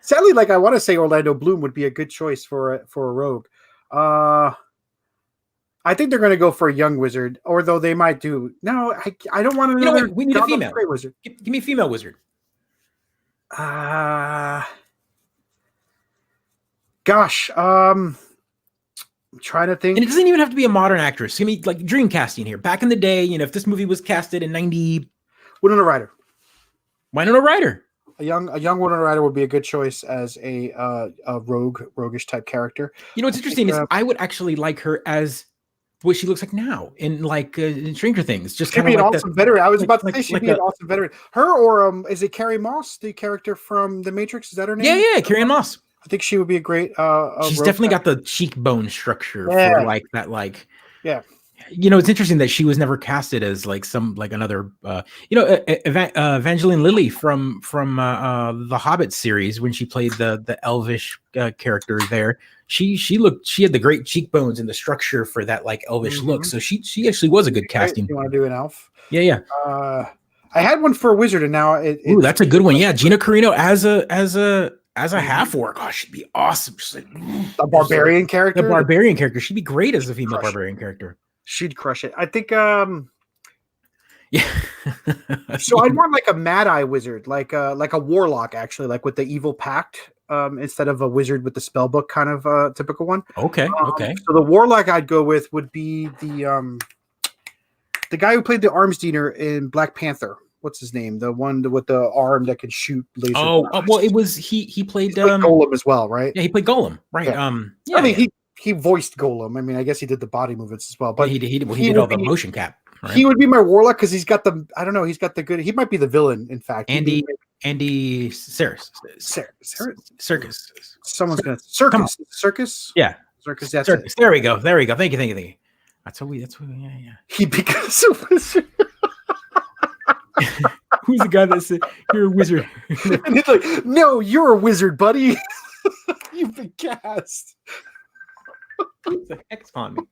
Sadly, like I want to say Orlando Bloom would be a good choice for a rogue. I think they're going to go for a young wizard, or though they might do. No, I don't want to. We need a female wizard. Give me a female wizard. Gosh, I'm trying to think. And it doesn't even have to be a modern actress. Give me like dream casting here. Back in the day, if this movie was casted in 90, Winona Ryder. Winona Ryder. A young Winona Ryder would be a good choice as a roguish type character. What's interesting is I would actually like her as what she looks like now in like in Stranger Things. Just kind of like awesome veteran. I was about to say she'd be an awesome veteran. Her or is it Carrie Moss, the character from The Matrix? Is that her name? Yeah, Carrie Moss. I think she would be a great. She's definitely got the cheekbone structure for like that. Like, it's interesting that she was never casted as like another. Evangeline Lilly from the Hobbit series when she played the elvish character there. She had the great cheekbones and the structure for that like elvish look. So she actually was a good casting. You want to do an elf? Yeah. I had one for a wizard, and now that's a good one. Yeah, Gina Carino as a half orc. Oh, she'd be awesome. Just like a barbarian character. The barbarian character. She'd be great as a female barbarian character. She'd crush it. I think. Yeah. So I'd want like a Mad Eye wizard, like a warlock, actually, like with the evil pact. Instead of a wizard with the spell book kind of typical one. Okay. So the warlock I'd go with would be the guy who played the arms dealer in Black Panther. What's his name? The one with the arm that can shoot laser. Well, it was he played Golem as well, right? Yeah, he played Golem, right? Yeah. I mean, he voiced Golem. I mean, I guess he did the body movements as well, but he did all the motion cap. Right? He would be my warlock because he's got the. I don't know. He's got the good. He might be the villain. In fact, Andy Circus. Someone's gonna circus. Yeah, circus. That's circus. It. There we go. Thank you. That's what. Yeah. He becomes a wizard. Who's the guy that said you're a wizard? And he's like, no, you're a wizard, buddy. You've been cast. Who's the heck's on me?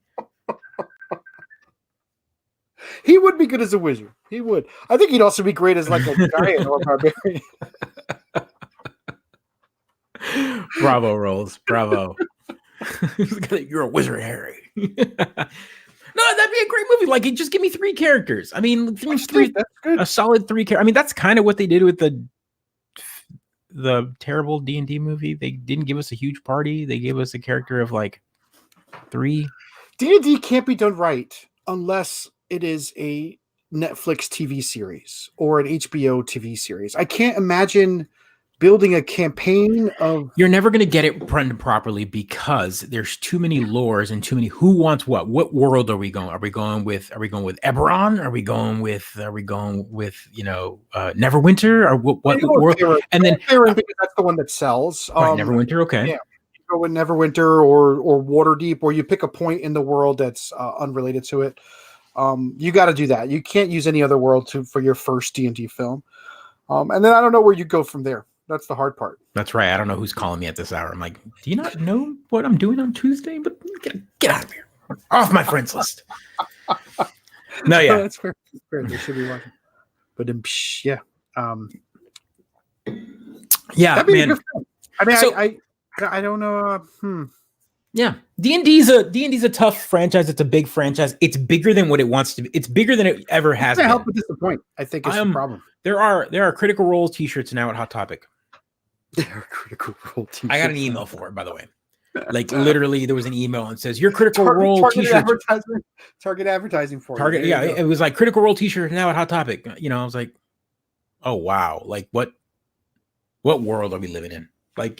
He would be good as a wizard. He would. I think he'd also be great as like a giant or a barbarian. Bravo, Rolls. Bravo. You're a wizard, Harry. No, that'd be a great movie. Like, just give me 3 characters. I mean, that's good. A solid 3 characters. I mean, that's kind of what they did with the terrible D&D movie. They didn't give us a huge party. They gave us a character of like 3. D&D can't be done right unless it is a Netflix TV series or an HBO TV series. I can't imagine building a campaign of. You're never going to get it run properly because there's too many lores and too many. Who wants what? What world are we going? Are we going with Eberron? Are we going with Neverwinter? Or what world? And then because that's the one that sells. Right, Neverwinter. Okay. Yeah. You go with Neverwinter or Waterdeep, or you pick a point in the world that's unrelated to it. You got to do that. You can't use any other world for your first D&D film. And then I don't know where you go from there. That's the hard part. That's right. I don't know who's calling me at this hour. I'm like, do you not know what I'm doing on Tuesday? But get out of here. Off my friends list. No, yeah. That's fair. They should be watching. But yeah. Yeah, that'd be man. a good film. I mean, I don't know. Yeah. D&D's a tough franchise. It's a big franchise. It's bigger than what it wants to be. It's bigger than it ever has been. Help with disappoint, I think is the problem. There are Critical Role t-shirts now at Hot Topic. There are Critical Role t-shirts. I got an email for it, by the way. Like literally there was an email and says your Critical Role t-shirt. Target advertising for Target, yeah. It was like Critical Role t-shirt now at Hot Topic. I was like, oh wow. Like what world are we living in? Like,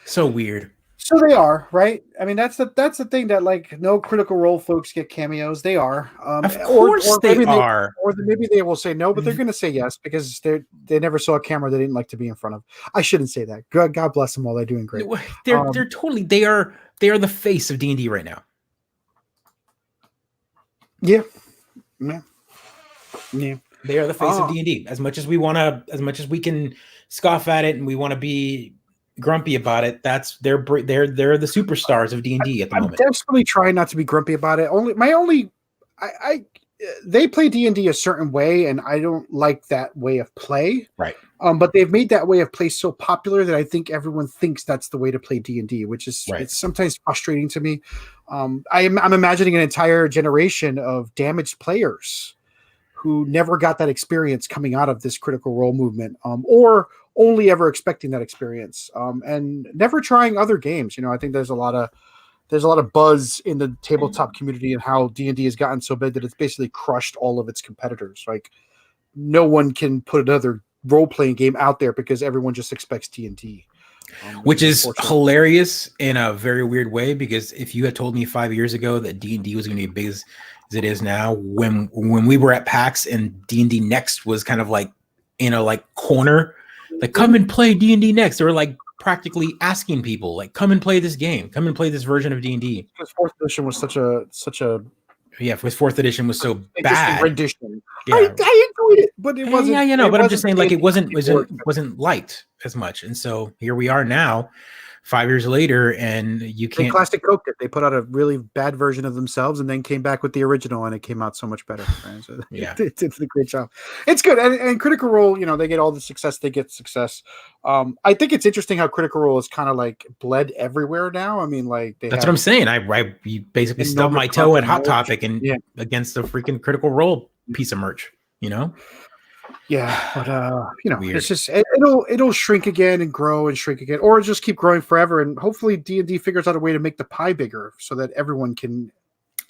so weird. So they are, right? I mean, that's the thing that like no Critical Role folks get cameos. They are, Of course they maybe are. or maybe they will say no, but they're going to say yes because they never saw a camera they didn't like to be in front of. I shouldn't say that. God bless them all. They're doing great. They're totally they are the face of D&D right now. Yeah, yeah, yeah. They are the face of D&D. As much as we can scoff at it and we want to be grumpy about it, they're the superstars of D&D at the moment. I'm desperately trying not to be grumpy about it. They play D&D a certain way, and I don't like that way of play. Right. But they've made that way of play so popular that I think everyone thinks that's the way to play D&D, which is It's sometimes frustrating to me. I'm imagining an entire generation of damaged players who never got that experience coming out of this Critical Role movement, or only ever expecting that experience, and never trying other games. I think there's a lot of buzz in the tabletop community and how D&D has gotten so big that it's basically crushed all of its competitors. Like no one can put another role-playing game out there because everyone just expects D&D. Which is hilarious in a very weird way, because if you had told me 5 years ago that D&D was going to be as big as it is now, when we were at PAX and D&D Next was kind of like in a like corner, like come and play D&D Next, they were like practically asking people like come and play this game, come and play this version of D&D. Because fourth edition was such a fourth edition was so bad rendition. Yeah. I enjoyed it, but it wasn't. But I'm just saying, like, it wasn't liked as much, and so here we are now, 5 years later, and you can't. And Classic Coke it. They put out a really bad version of themselves, and then came back with the original, and it came out so much better. Right? So yeah, it's a great job. It's good, and Critical Role, they get all the success. They get success. I think it's interesting how Critical Role is kind of like bled everywhere now. I mean, like that's what I'm saying. I basically stubbed my toe at Hot Topic and against the freaking Critical Role piece of merch. Yeah, but Weird. it's just it'll shrink again and grow and shrink again, or just keep growing forever. And hopefully D&D figures out a way to make the pie bigger so that everyone can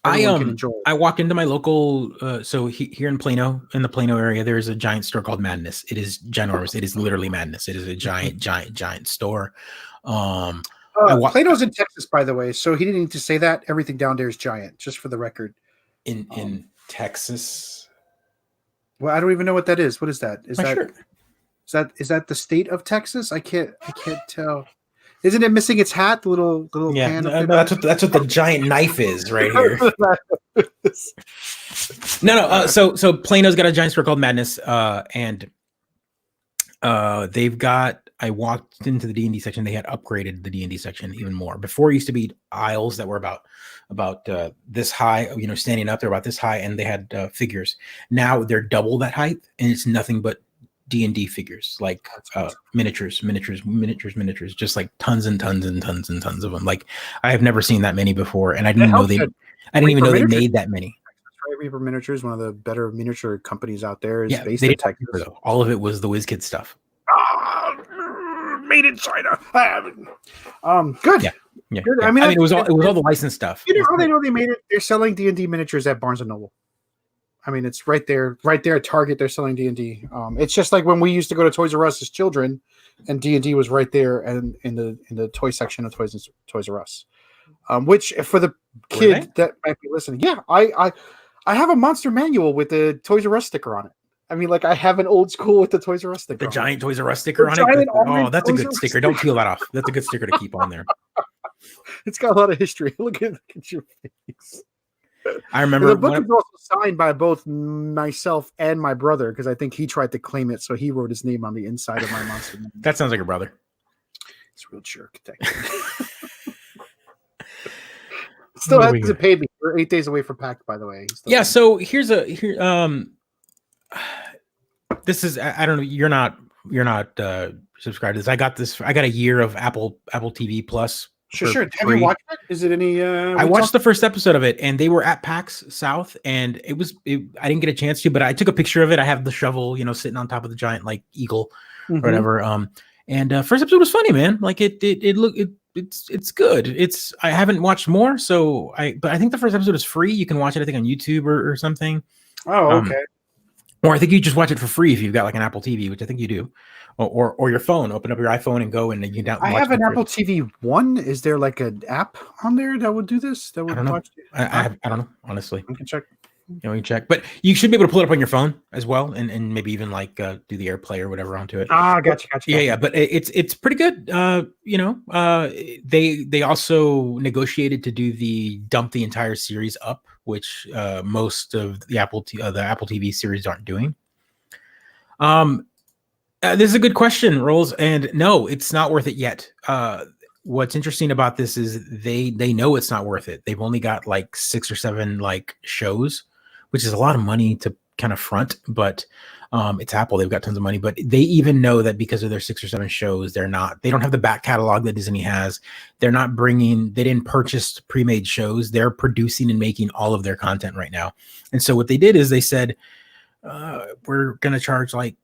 enjoy it. I walked into my local here in Plano, in the Plano area, there's a giant store called Madness. It is ginormous. It is literally madness. It is a giant store. Plano's in Texas, by the way, so he didn't need to say that. Everything down there is giant, just for the record. In Texas. Well, I don't even know what that is. What is that? Is that the state of Texas? I can't tell. Isn't it missing its hat? The little pan. No, that's what the giant knife is right here. No. So Plano's got a giant store called Madness, and they've got. I walked into the D&D section. They had upgraded the D&D section even more. Before, it used to be aisles that were about this high, standing up. They're about this high, and they had figures. Now they're double that height, and it's nothing but D&D figures, like miniatures, just like tons and tons and tons and tons of them. Like I have never seen that many before, and I didn't even know they made that many. Reaper Miniatures, one of the better miniature companies out there, is based in Texas. Though. All of it was the WizKid stuff. Made in China. Good. Yeah. Good. I mean, it was all the licensed stuff. You know how they know they made it? They're selling D&D miniatures at Barnes and Noble. I mean, it's right there at Target. They're selling D&D. It's just like when we used to go to Toys R Us as children, and D&D was right there and in the toy section of Toys R Us. Which for the kid that might be listening, I have a monster manual with the Toys R Us sticker on it. I mean, like I have an old school with the Toys R Us sticker. The giant Toys R Us sticker on it. Oh, that's a good sticker. Don't peel that off. That's a good sticker to keep on there. It's got a lot of history. Look at your face. I remember the book is also signed by both myself and my brother because I think he tried to claim it, so he wrote his name on the inside of my monster. That sounds like a brother. It's a real jerk. Still hasn't paid me. We're 8 days away from PAX, by the way. So this is I don't know. You're not subscribed to this. I got a year of Apple TV Plus. Sure. Have you watched it? Is it any? I watched the first episode of it, and they were at PAX South, and I didn't get a chance to, but I took a picture of it. I have the shovel, sitting on top of the giant like eagle or whatever. And first episode was funny, man. Like it's good. I haven't watched more, but I think the first episode is free. You can watch it, I think, on YouTube or something. Oh, okay. Or I think you just watch it for free if you've got like an Apple TV, which I think you do. or your phone. Open up your iPhone and go and you can I watch have an Netflix. Apple TV One. Is there like an app on there that would do this? That I would don't know. watch? I don't know, honestly. I can check. You know, you check, but you should be able to pull it up on your phone as well, and maybe even like do the AirPlay or whatever onto it. Gotcha. Yeah, but it's pretty good. They also negotiated to do the dump the entire series up, which most of the Apple TV series aren't doing. This is a good question, Rolls, and no, it's not worth it yet. What's interesting about this is they know it's not worth it. They've only got like 6 or 7 like shows, which is a lot of money to kind of front, but it's Apple. They've got tons of money, but they even know that because of their 6 or 7 shows, they don't have the back catalog that Disney has. They didn't purchase pre-made shows. They're producing and making all of their content right now. And so what they did is they said, we're going to charge like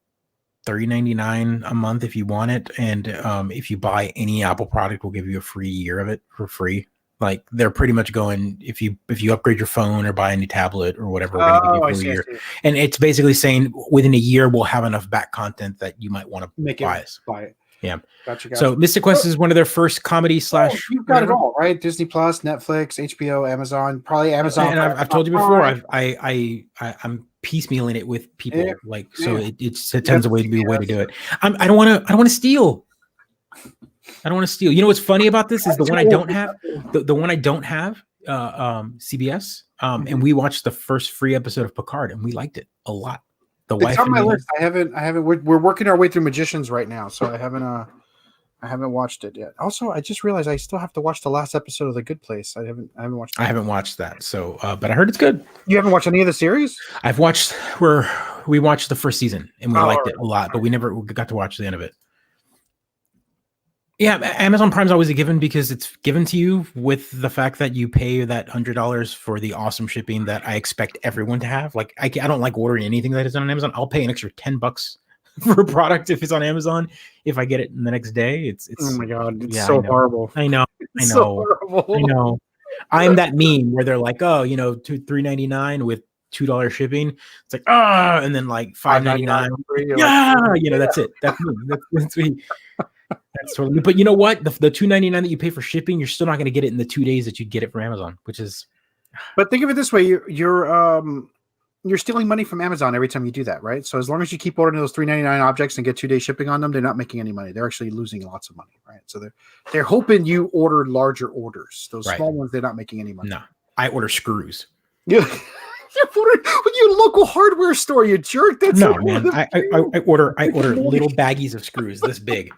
$3.99 a month if you want it. And if you buy any Apple product, we'll give you a free year of it for free. Like they're pretty much going, if you upgrade your phone or buy a new tablet or whatever, we're going to give you a year. And it's basically saying within a year we'll have enough back content that you might want to buy it. Yeah. Gotcha. So Mystic Quest is one of their first comedy / you've got it all, right? Disney Plus, Netflix, HBO, Amazon, probably Amazon. And I've told you before, I'm piecemealing it with people, it tends to be a way to do it. I don't want to steal. I don't want to steal. You know what's funny about this is the one I don't have, the one I don't have, CBS. And we watched the first free episode of Picard, and we liked it a lot. It's on my list. I haven't. We're working our way through Magicians right now, so I haven't watched it yet. Also, I just realized I still have to watch the last episode of The Good Place. I haven't watched that. I haven't watched that. So, but I heard it's good. You haven't watched any of the series? I've watched we watched the first season and we liked it a lot, but we never got to watch the end of it. Yeah, Amazon Prime's always a given because it's given to you with the fact that you pay that $100 for the awesome shipping that I expect everyone to have. Like I don't like ordering anything that is on Amazon. I'll pay an extra $10 for a product if it's on Amazon. If I get it the next day, it's oh my god, it's so horrible. I know. I'm that meme where they're like, oh, $3.99 with $2 shipping. It's like, and then like $5.99. Yeah, that's it. That's me. That's me. That's totally. But you know what? The $2.99 that you pay for shipping, you're still not going to get it in the 2 days that you'd get it from Amazon, which is. But think of it this way: you're stealing money from Amazon every time you do that, right? So as long as you keep ordering those $3.99 objects and get 2 day shipping on them, they're not making any money. They're actually losing lots of money, right? So they're hoping you order larger orders. Those small ones, they're not making any money. No, I order screws. Yeah. Your local hardware store, you jerk. That's no, man. I order little baggies of screws this big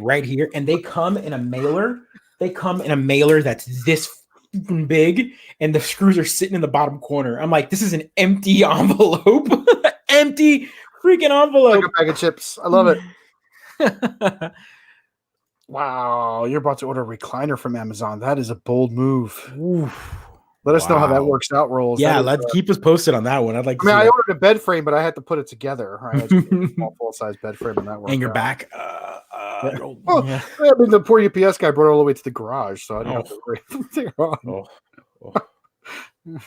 right here, and they come in a mailer. That's this big, and the screws are sitting in the bottom corner. I'm like, this is an empty envelope, empty freaking envelope. Like a bag of chips. I love it. Wow, you're about to order a recliner from Amazon. That is a bold move. Oof. Let us know how that works out, Rolls. Yeah, let's keep us posted on that one. I'd like to I ordered a bed frame, but I had to put it together. I had to get a small full-size bed frame, and that worked. And your back. I mean, the poor UPS guy brought it all the way to the garage, so I didn't have to worry.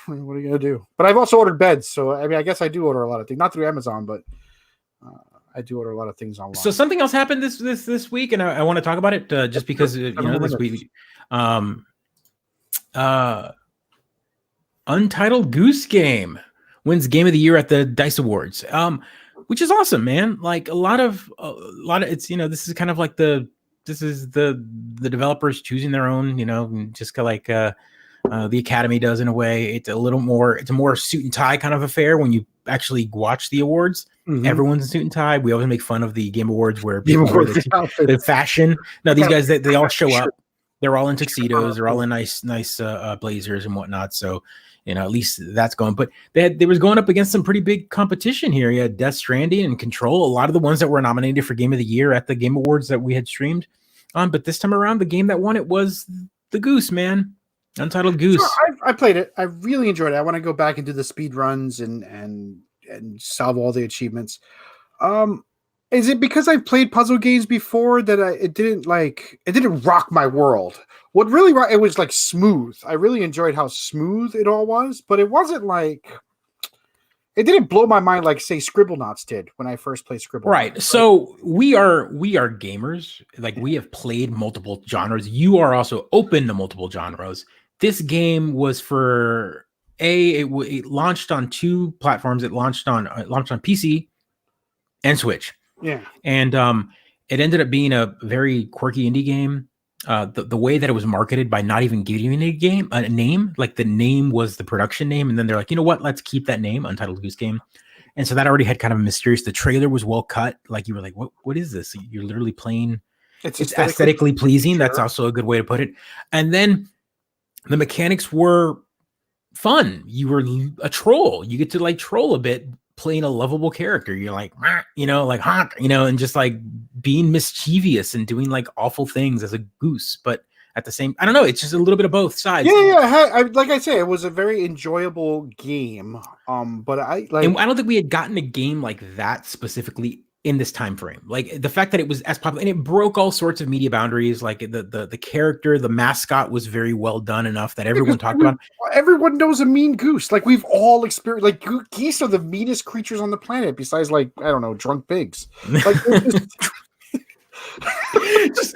What are you gonna do? But I've also ordered beds, so I mean, I guess I do order a lot of things, not through Amazon, but I do order a lot of things online. So something else happened this week, and I want to talk about it just because this week. Untitled Goose Game wins Game of the Year at the DICE Awards, which is awesome, man. Like a lot of it's this is kind of like the developers choosing their own, just like the Academy does in a way. It's a more suit and tie kind of affair when you actually watch the awards. Mm-hmm. Everyone's in suit and tie. We always make fun of the Game Awards where people wear the fashion. No, these guys they all show up. They're all in tuxedos. They're all in nice blazers and whatnot. So, at least that's going. But they was going up against some pretty big competition here. You had Death Stranding and Control. A lot of the ones that were nominated for Game of the Year at the Game Awards that we had streamed. But this time around, the game that won it was the Goose, man. Untitled Goose. Sure, I played it. I really enjoyed it. I want to go back and do the speed runs and solve all the achievements. Is it because I've played puzzle games before that it didn't rock my world? What really it was like smooth. I really enjoyed how smooth it all was, but it wasn't like It didn't blow my mind like say Scribblenauts did when I first played Scribblenauts. Right. So we are gamers. Like we have played multiple genres. You are also open to multiple genres. This game was for it launched on 2 platforms. It launched on PC and Switch. Yeah. And it ended up being a very quirky indie game. The way that it was marketed by not even giving it a name, like the name was the production name, and then they're like, you know what, let's keep that name, Untitled Goose Game. And so that already had kind of a mysterious. The trailer was well cut. Like you were like, what is this? You're literally playing. It's aesthetically pleasing. Sure. That's also a good way to put it. And then the mechanics were fun. You were a troll. You get to like troll a bit, playing a lovable character. You're like, like honk, and just like being mischievous and doing like awful things as a goose. But at the same, I don't know, it's just a little bit of both sides. Yeah. Like I say, it was a very enjoyable game. But I don't think we had gotten a game like that specifically in this time frame. Like the fact that it was as popular and it broke all sorts of media boundaries. Like the character, the mascot was very well done enough that everyone talked about. Everyone knows a mean goose. Like we've all experienced. Like geese are the meanest creatures on the planet, besides like I don't know, drunk pigs. Like just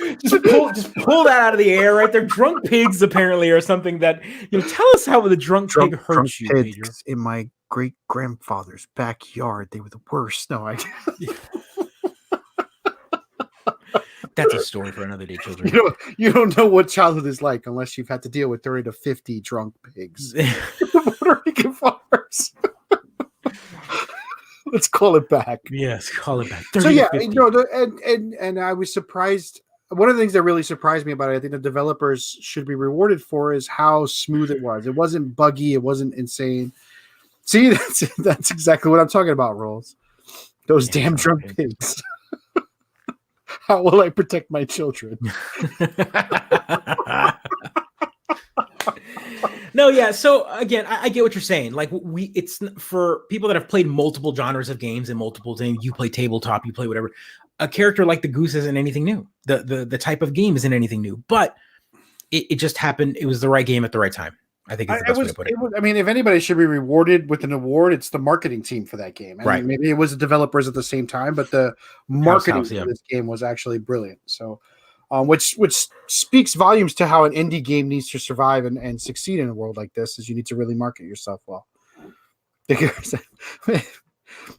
pull that out of the air right there. Drunk pigs apparently are something that tell us how the drunk pig hurts you, Major. In my great grandfather's backyard, they were the worst. No, that's a story for another day, children. You don't know what childhood is like unless you've had to deal with 30 to 50 drunk pigs. Puerto Rican farmers. Let's call it back. Yes, call it back. So yeah, and I was surprised. One of the things that really surprised me about it, I think the developers should be rewarded for, is how smooth it was. It wasn't buggy. It wasn't insane. See, that's exactly what I'm talking about, Rolls. Those damn drunk pigs. How will I protect my children? No, yeah. So again, I get what you're saying. Like it's for people that have played multiple genres of games and multiple things. You play tabletop, you play whatever. A character like the goose isn't anything new. The type of game isn't anything new. But it just happened. It was the right game at the right time. I think it's the best way to put it. I mean, if anybody should be rewarded with an award, it's the marketing team for that game. Right. Maybe it was the developers at the same time, but the marketing for this game was actually brilliant. So. Which speaks volumes to how an indie game needs to survive and succeed in a world like this, is you need to really market yourself well.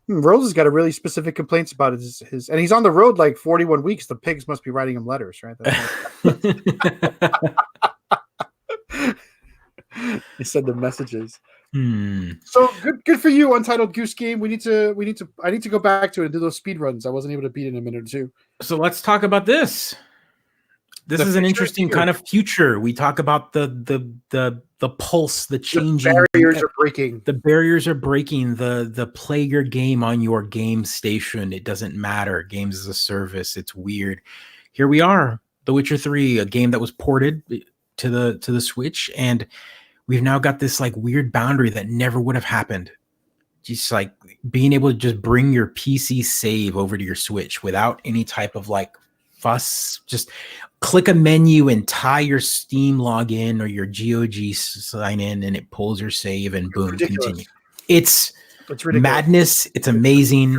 Rose has got a really specific complaints about his and he's on the road like 41 weeks. The pigs must be writing him letters, right? He sent them messages. So good for you, Untitled Goose Game. I need to go back to it and do those speed runs. I wasn't able to beat it in a minute or two. So let's talk about this. This is an interesting kind of future. We talk about the pulse, the changing. The barriers are breaking. The barriers are breaking. The play your game on your game station. It doesn't matter. Games as a service. It's weird. Here we are. The Witcher 3, a game that was ported to the Switch, and we've now got this like weird boundary that never would have happened. Just like being able to just bring your PC save over to your Switch without any type of like fuss. Just click a menu and tie your Steam login or your GOG sign in, and it pulls your save and boom, continue. It's madness. It's amazing.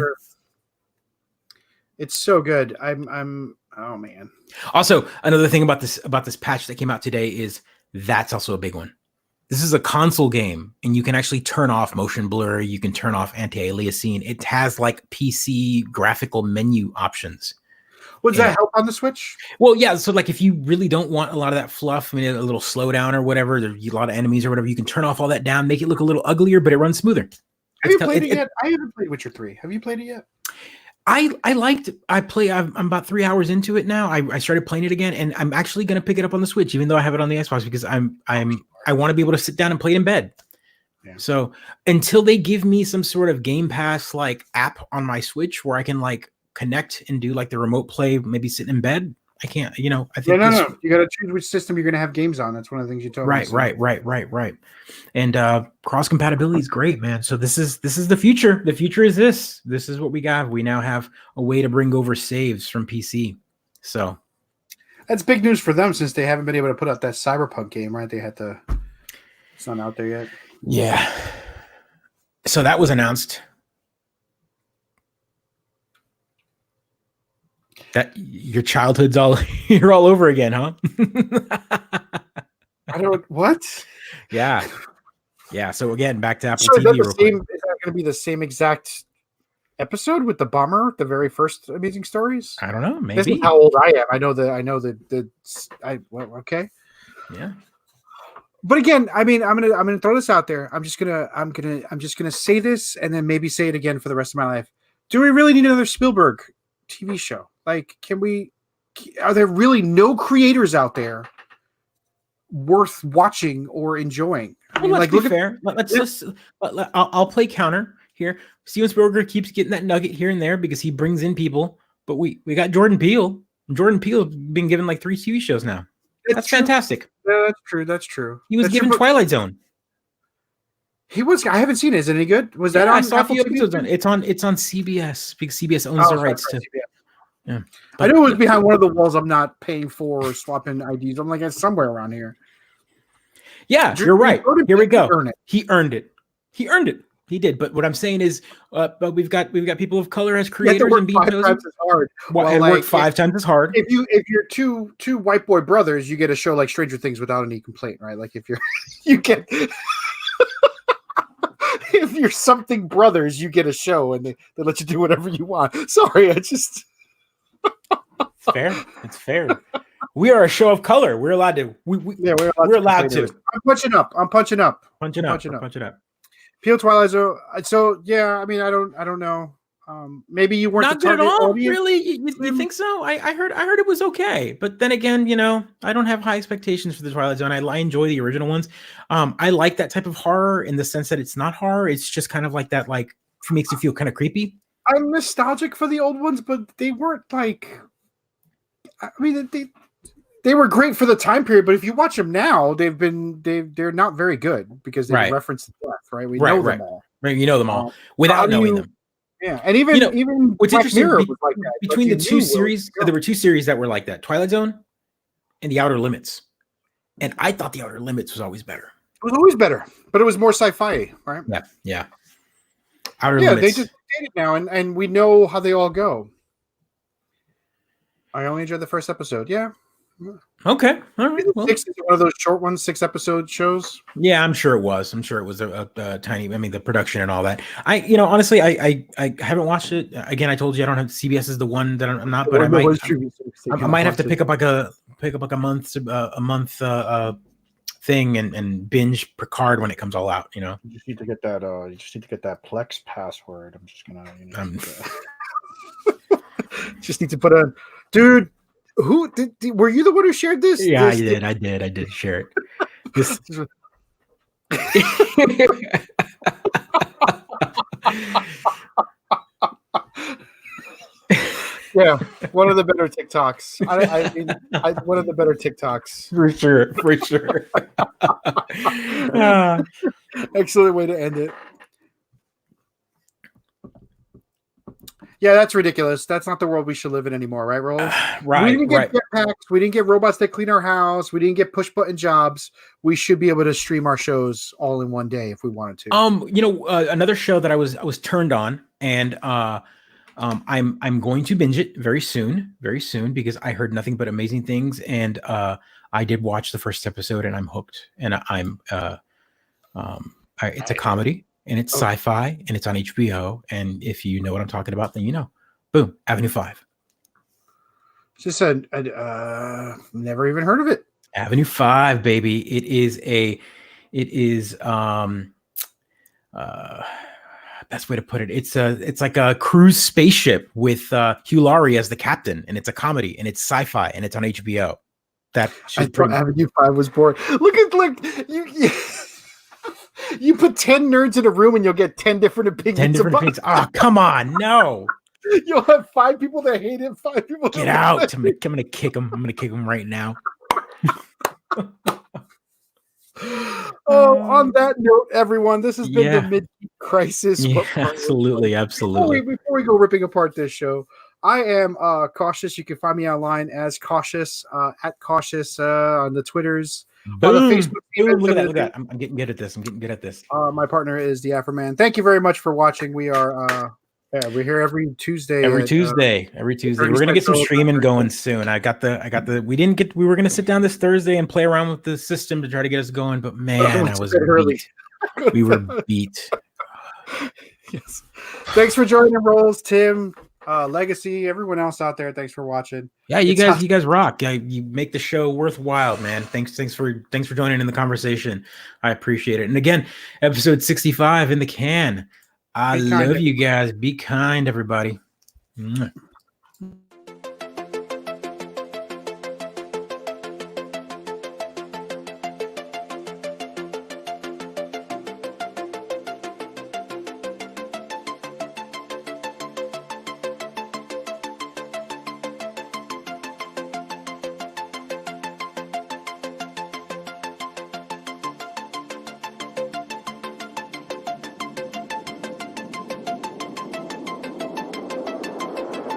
It's so good. I'm oh man. Also, another thing about this patch that came out today is that's also a big one. This is a console game, and you can actually turn off motion blur. You can turn off anti-aliasing. It has like PC graphical menu options. Does that help on the Switch? Well, yeah. So like if you really don't want a lot of that fluff, I mean, a little slowdown or whatever, there's a lot of enemies or whatever, you can turn off all that down, make it look a little uglier, but it runs smoother. Have you played it yet? I haven't played Witcher 3. Have you played it yet? I'm about 3 hours into it now. I started playing it again, and I'm actually going to pick it up on the Switch, even though I have it on the Xbox, because I want to be able to sit down and play it in bed. Yeah. So until they give me some sort of Game Pass like app on my Switch where I can like connect and do like the remote play, maybe sit in bed, I can't. I think no. You got to choose which system you're going to have games on. That's one of the things you told me. Right. And cross compatibility is great, man. So this is the future. The future is this. This is what we got. We now have a way to bring over saves from PC. So that's big news for them, since they haven't been able to put out that Cyberpunk game, right? They had to. It's not out there yet. Yeah. So that was announced. That your childhood's you're all over again, huh? I don't what? Yeah. So again, back to Apple So is that TV. the Real same? quick. Is that going to be the same exact episode with the bomber, the very first Amazing Stories? I don't know. This is Maybe. how old I am. I know okay. Yeah. But again, I mean, I'm gonna throw this out there. I'm just gonna say this and then maybe say it again for the rest of my life. Do we really need another Spielberg TV show? Like, are there really no creators out there worth watching or enjoying? I mean, let's like, be fair. I'll play counter here. Steven Spielberg keeps getting that nugget here and there because he brings in people. But we got Jordan Peele. Jordan Peele been given like 3 TV shows now. That's fantastic. Yeah, that's true. That's true. He was that's given true, Twilight Zone. He was. I haven't seen it. Is it any good? Was that on? I saw Apple a few TV? episodes on. It's on CBS because CBS owns the rights to. CBS. Yeah, I knew it was behind one of the walls. I'm not paying for or swapping IDs. I'm like, it's somewhere around here. Yeah, you're right. Here we go. He earned it. He did. But what I'm saying is, but we've got people of color as creators and being chosen. Times as hard. Well, work 5 times as hard. If you're two white boy brothers, you get a show like Stranger Things without any complaint, right? Like if you're you get if you're something brothers, you get a show and they let you do whatever you want. Sorry, I just It's fair. It's fair. We are a show of color. We're allowed to. We're allowed to. I'm punching up. Punching up. Peel Twilight Zone. So yeah, I mean, I don't know. Maybe you weren't not the good at all. audience. Really, you think so? I heard it was okay, but then again, I don't have high expectations for the Twilight Zone. I enjoy the original ones. I like that type of horror in the sense that it's not horror. It's just kind of like that, like makes you feel kind of creepy. I'm nostalgic for the old ones, but they weren't like. I mean, they were great for the time period, but if you watch them now, they're not very good because they reference the death, right? We know them all. Right, you know them all without knowing them. Yeah, and even what's Black interesting Mirror was like that. Between the 2 series, there were 2 series that were like that: Twilight Zone and The Outer Limits. And I thought The Outer Limits was always better. It was always better, but it was more sci-fi, right? Yeah. Outer Limits. They just did it now, and we know how they all go. I only enjoyed the first episode. Yeah. Okay. All right. Well, 6 is one of those short ones, 6-episode shows. Yeah, I'm sure it was. A tiny. I mean, the production and all that. Honestly, I haven't watched it. Again, I told you I don't have CBS is the one that I'm not, but I might have to pick up like a month thing and binge Picard when it comes all out. You just need to get that. You just need to get that Plex password. I'm just gonna. Just need to put a dude. Who were you the one who shared this? Yeah, I did share it. This yeah, one of the better TikToks. One of the better TikToks for sure. Excellent way to end it. Yeah, that's ridiculous. That's not the world we should live in anymore, right, Rolls? Right. We didn't get jetpacks. We didn't get robots that clean our house. We didn't get push button jobs. We should be able to stream our shows all in one day if we wanted to. Another show that I was turned on, and I'm going to binge it very soon, because I heard nothing but amazing things, and I did watch the first episode, and I'm hooked. And it's a comedy. And it's sci-fi, and it's on HBO. And if you know what I'm talking about, then you know. Boom, Avenue 5. Just said, never even heard of it. Avenue 5, baby. It is best way to put it. It's like a cruise spaceship with Hugh Laurie as the captain, and it's a comedy, and it's sci-fi, and it's on HBO. I thought Avenue 5 was boring. Look you. You put 10 nerds in a room and you'll get 10 different opinions. 10 different opinions. Oh, come on. No. You'll have 5 people that hate it, 5 people get out. I'm going to kick him. I'm going to kick him right now. On that note, everyone, this has been the Mid-Geek Crisis. Yeah, absolutely. Before we go ripping apart this show, I am Cautious. You can find me online as Cautious, at Cautious on the Twitters. Boom. Facebook Boom. Look at that. Look at that. I'm getting good at this. My partner is the Afroman. Thank you very much for watching. We're here every Tuesday. Every Tuesday. We're gonna get some streaming going soon. We were gonna sit down this Thursday and play around with the system to try to get us going, but man, I was beat. We were beat. Yes. Thanks for joining Rolls, Tim, Legacy, everyone else out there. Thanks for watching. Yeah, you guys rock. Yeah, you make the show worthwhile, man. Thanks for joining in the conversation. I appreciate it. And again, episode 65 in the can. I love you guys. Be kind, everybody.